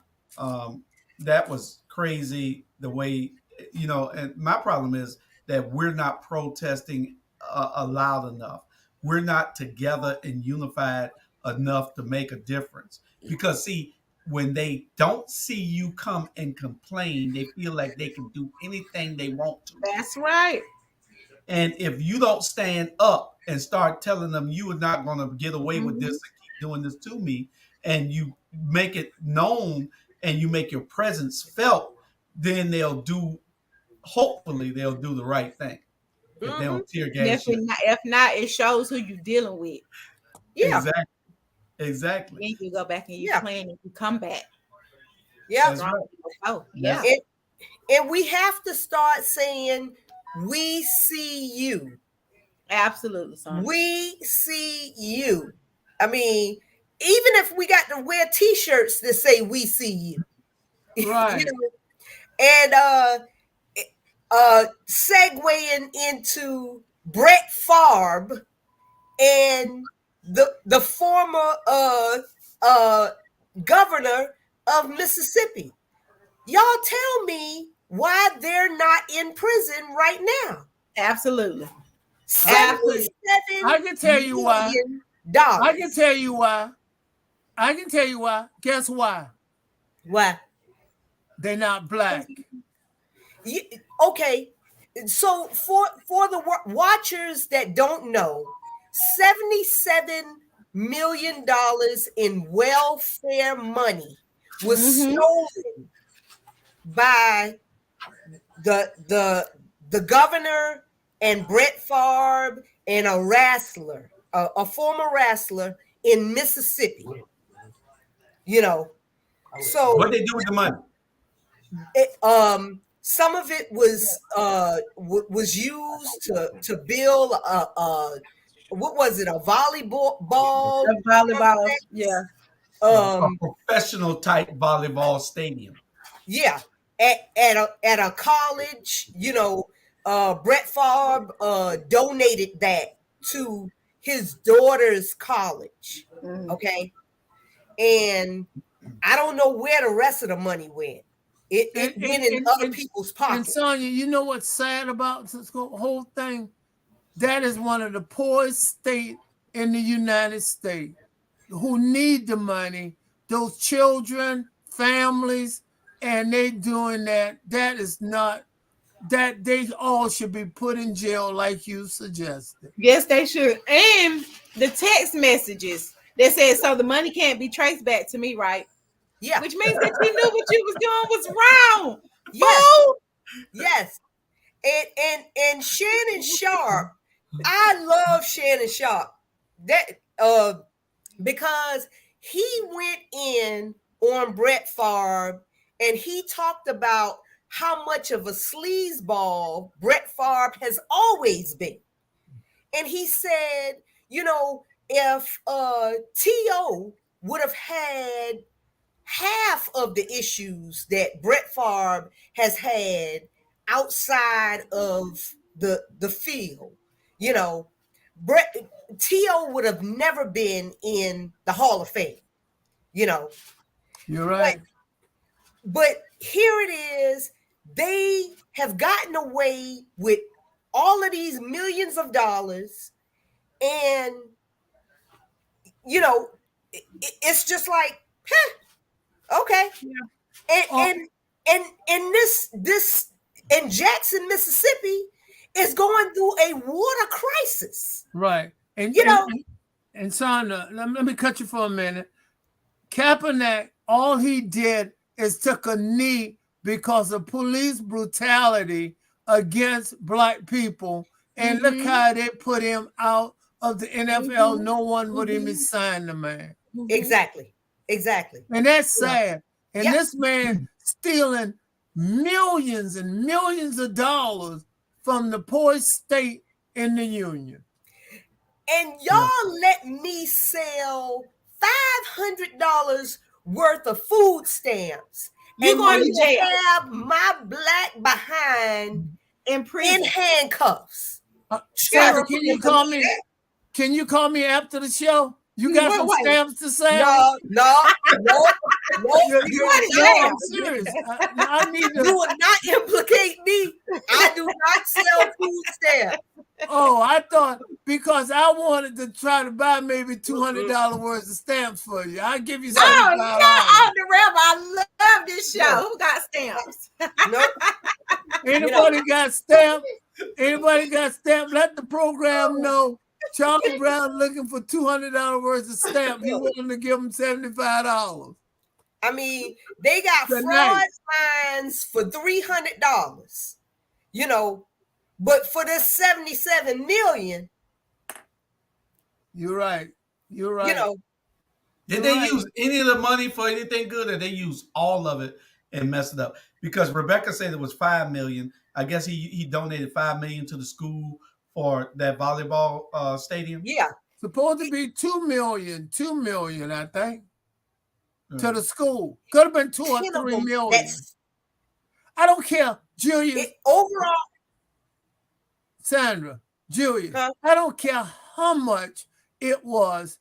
that was crazy the way, you know, and my problem is that we're not protesting loud enough. We're not together and unified enough to make a difference. Because, see, when they don't see you come and complain, they feel like they can do anything they want to. That's right. And if you don't stand up and start telling them you are not going to get away with this and keep doing this to me, and you make it known and you make your presence felt, then hopefully they'll do the right thing. If they don't tear gas you. If not, it shows who you're dealing with. Yeah. Exactly. Then you go back and you plan and you come back. Yeah. That's right. Oh, yeah. And we have to start saying, we see you. Absolutely, son. We see you. I mean, even if we got to wear T-shirts that say "We see you," right? You know? And segueing into Brett Favre and the former governor of Mississippi. Y'all tell me why they're not in prison right now. Absolutely. $77 I can tell you why. I can tell you why. I can tell you why. Guess why? Why? They're not black. Okay. So for the watchers that don't know, $77 million in welfare money was stolen by the governor and Brett Favre and a former wrestler in Mississippi. You know, so what they do with the money? Some of it was used to build what was it? A volleyball? A volleyball, yeah. A professional type volleyball stadium. Yeah, at a college, you know, Brett Favre donated that to his daughter's college. Okay, and I don't know where the rest of the money went. It went in other people's pockets. And Sonia, you know what's sad about this whole thing? That is one of the poorest states in the United States who need the money. Those children, families, and they doing that. That is not, that they all should be put in jail like you suggested. Yes, they should. And the text messages that said, so the money can't be traced back to me, right? Yeah. Which means that you knew what you was doing was wrong. Yes. And Shannon Sharp, I love Shannon Sharp. That because he went in on Brett Favre and he talked about how much of a sleazeball Brett Favre has always been. And he said, you know, if T.O. would have had half of the issues that Brett Favre has had outside of the field, you know, T.O. would have never been in the Hall of Fame, you know. You're right. But here it is. They have gotten away with all of these millions of dollars, And it's just like, okay. And this in Jackson, Mississippi is going through a water crisis. Right. And Sandra, let me cut you for a minute. Kaepernick, all he did is took a knee because of police brutality against Black people. And look how they put him out of the NFL. No one would even sign the man. Exactly. And that's sad. And this man stealing millions and millions of dollars from the poorest state in the union. And y'all let me sell $500 worth of food stamps. You're going to jail. Have my Black behind in prison in handcuffs. Sarah, can you call me? Can you call me after the show? You got some stamps to sell? No. I'm serious. I need to. You will not implicate me. I do not sell food stamps. Oh, I thought because I wanted to try to buy maybe $200 worth of stamps for you. I'll give you $75. Oh, the Rabble, I love this show. Who got stamps? Nope. Anybody got stamps? Anybody got stamps? Let the program know. Charlie Brown looking for $200 worth of stamps. He willing to give him $75. I mean, they got fraud fines for $300. But for this $77 million. You're right. Did they use any of the money for anything good, or they use all of it and messed it up? Because Rebecca said it was $5 million. I guess he donated $5 million to the school for that volleyball stadium. Yeah, supposed to be $2 million, I think, to the school. Could have been $2 or $3 million. I don't care, Julius. Overall, Sandra, Julius, I don't care how much it was.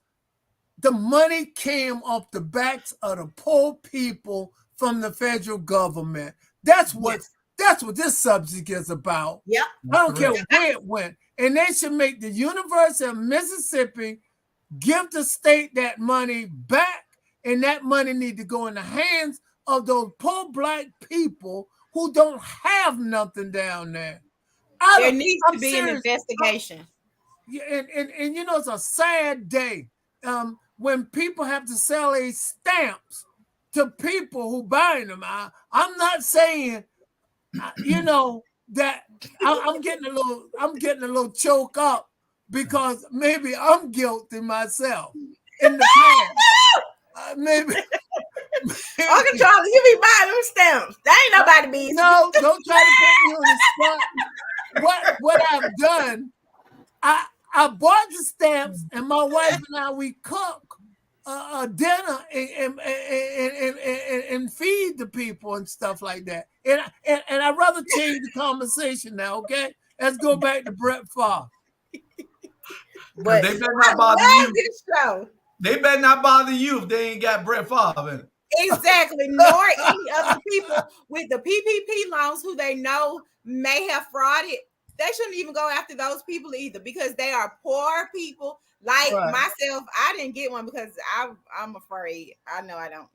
The money came off the backs of the poor people from the federal government. That's what this subject is about. Yeah. I don't care where it went. And they should make the University of Mississippi give the state that money back, and that money need to go in the hands of those poor Black people who don't have nothing down there. There needs to be an investigation. And it's a sad day when people have to sell these stamps to people who buy them. I'm not saying, that I'm getting a little choked up because maybe I'm guilty myself in the past. Maybe. Uncle Charlie, you be buying them stamps. That ain't nobody business. No, don't try to put me on the spot. What I've done, I bought the stamps, and my wife and I, we cook a dinner and feed the people and stuff like that. And I'd rather change the conversation now, okay? Let's go back to Brett Favre. But they better not bother you. They better not bother you if they ain't got Brett Favre in it. Exactly, nor any other people with the PPP loans who they know may have frauded. They shouldn't even go after those people either, because they are poor people like myself. I didn't get one because I'm afraid. I know I don't,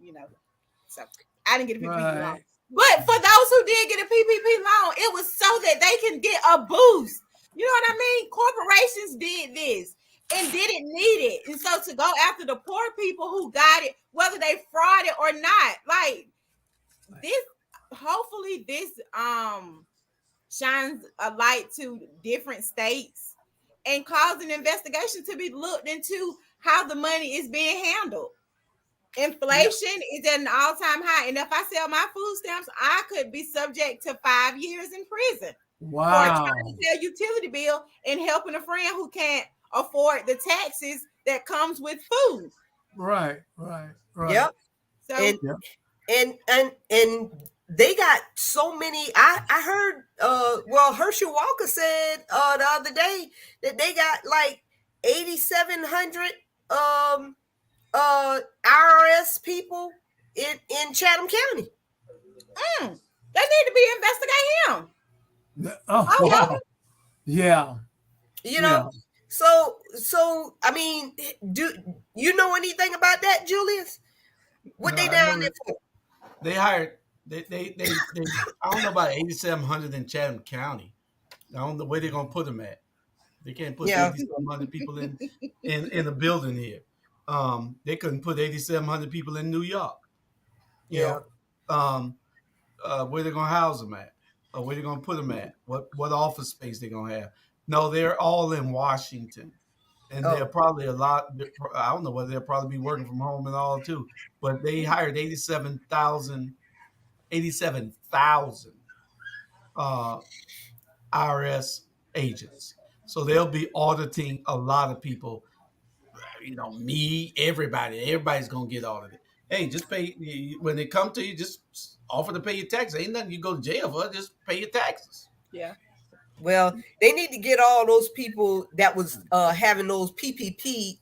so I didn't get a PPP loan. But for those who did get a PPP loan, it was so that they can get a boost. You know what I mean? Corporations did this and didn't need it. And so to go after the poor people who got it, whether they frauded or not, like this, hopefully this shines a light to different states and cause an investigation to be looked into how the money is being handled. Inflation is at an all-time high. And if I sell my food stamps, I could be subject to 5 years in prison. Wow. For trying to sell utility bill and helping a friend who can't afford the taxes that comes with food. Right. Yep. So and they got so many. I heard Herschel Walker said the other day that they got like 8,700 IRS people in Chatham County. They need to be investigating him. Oh, wow. Yeah. So I mean, do you know anything about that, Julius? What No, they I down know there that for? they hired. They I don't know about 8,700 in Chatham County. I don't know where they're gonna put them at. They can't put Yeah, 8,700 people in a building here. They couldn't put 8,700 people in New York. You yeah. know, where they're gonna house them at, or where they're gonna put them at, what office space they're gonna have. No, they're all in Washington, and they're Oh, probably a lot. I don't know whether they'll probably be working from home and all too. But they hired 87,000 IRS agents, so they'll be auditing a lot of people. Me, everybody. Everybody's gonna get audited. Hey, just pay when they come to you. Just offer to pay your taxes. Ain't nothing you go to jail for. Just pay your taxes. Yeah. well, they need to get all those people that was having those PPP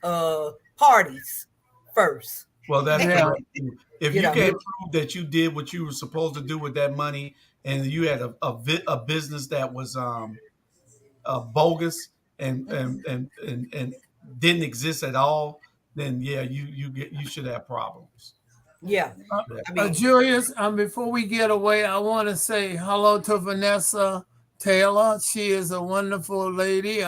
parties first. Well, that's Yeah. correct too. If You you know, can't prove that you did what you were supposed to do with that money, and you had a business that was bogus and didn't exist at all, then yeah, you should have problems. yeah. I mean, Julius, before we get away, I want to say hello to Vanessa Taylor. She is a wonderful lady.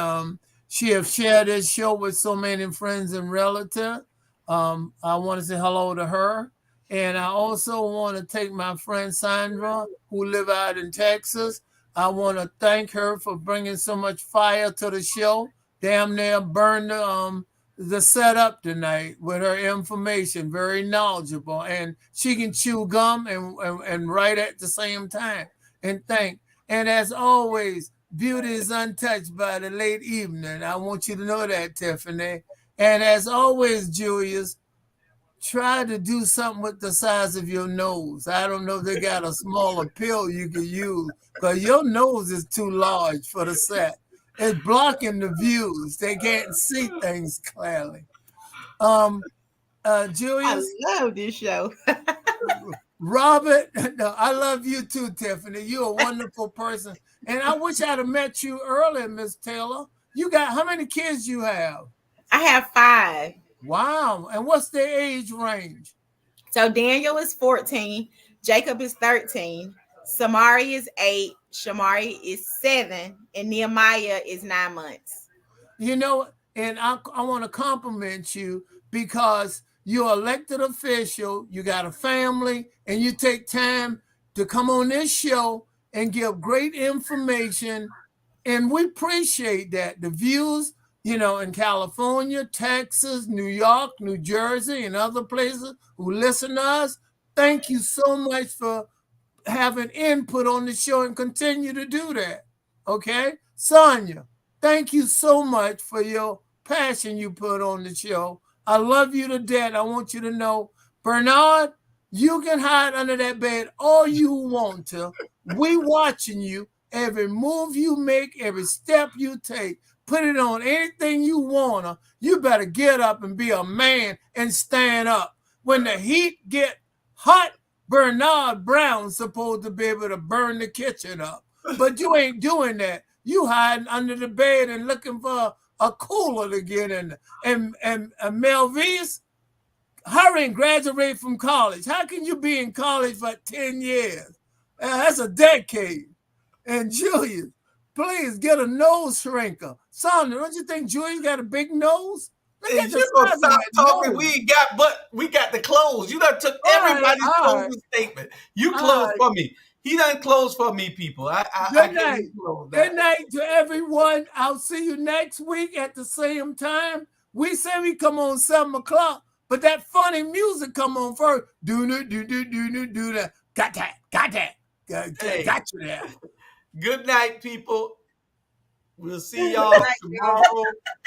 She has shared this show with so many friends and relatives. I want to say hello to her. And I also want to take my friend Sandra, who live out in Texas. I want to thank her for bringing so much fire to the show. Damn near burned the setup tonight with her information, very knowledgeable, and she can chew gum and write at the same time. And think. And as always, beauty is untouched by the late evening. I want you to know that, Tiffany. And as always, Julius, try to do something with the size of your nose. I don't know if they got a smaller pill you can use, because your nose is too large for the set. It's blocking the views. They can't see things clearly. Julius, I love this show. Robert, no, I love you too, Tiffany. You're a wonderful person. And I wish I'd have met you earlier, Miss Taylor. You got how many kids you have? I have 5. Wow. And what's their age range? So Daniel is 14, Jacob is 13, Samari is 8, Shamari is 7, and Nehemiah is 9 months. And I want to compliment you because you're an elected official, you got a family, and you take time to come on this show and give great information. And we appreciate that. The views, in California, Texas, New York, New Jersey, and other places who listen to us, thank you so much for having input on the show and continue to do that. Okay? Sonia, thank you so much for your passion you put on the show. I love you to death. I want you to know, Bernard, you can hide under that bed all you want to. We watching you. Every move you make, every step you take, put it on anything you wanna. You better get up and be a man and stand up. When the heat get hot, Bernard Brown's supposed to be able to burn the kitchen up. But you ain't doing that. You hiding under the bed and looking for a cooler to get in. And Melvis, hurry and graduate from college. How can you be in college for 10 years? That's a decade. And Julius, please get a nose shrinker. Sandra, don't you think Julius got a big nose? Hey, you gonna stop talking? Nose. We ain't got, but we got the clothes. You done took everybody's closing statement. You closed for me. He done closed for me, people. Good night. Good night to everyone. I'll see you next week at the same time. We say we come on 7 o'clock, but that funny music come on first. Do that. Got that. Got you there. Good night, people. We'll see y'all tomorrow.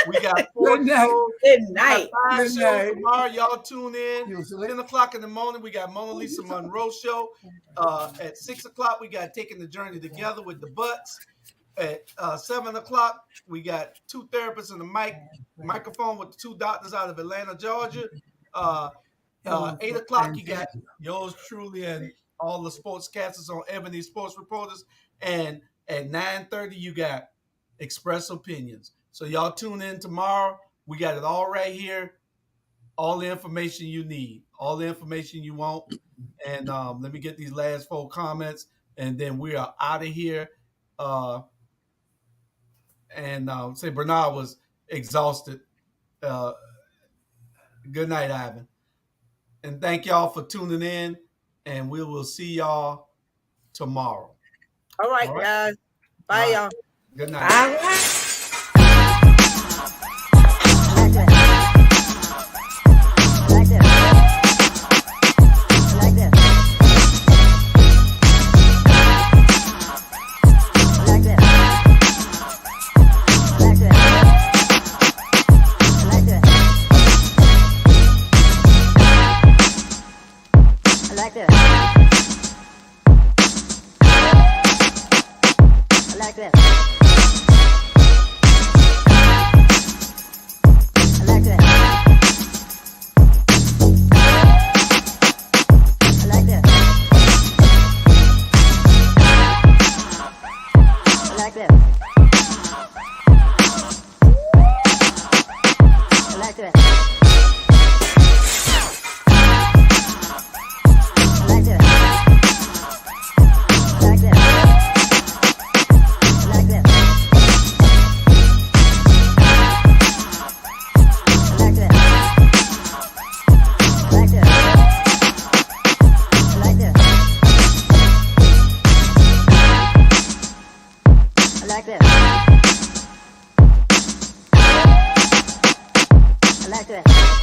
We got 4 Good night. shows. Good night. We got 5 Good shows night. tomorrow. Y'all tune in. Usually. 10 o'clock in the morning, we got Mona Lisa Monroe show. At 6 o'clock, we got Taking the Journey Together with the Butts. At 7 o'clock, we got 2 therapists and a microphone with the 2 doctors out of Atlanta, Georgia. 8 o'clock, you got yours truly and all the sportscasters on Ebony Sports Reporters. And at 9:30, you got Express Opinions. So y'all tune in tomorrow. We got it all right here. All the information you need, all the information you want. And let me get these last 4 comments, and then we are out of here. Say Bernard was exhausted. Good night, Ivan. And thank y'all for tuning in, and we will see y'all tomorrow. All right, guys. Bye, y'all. Good night. All right. I like that.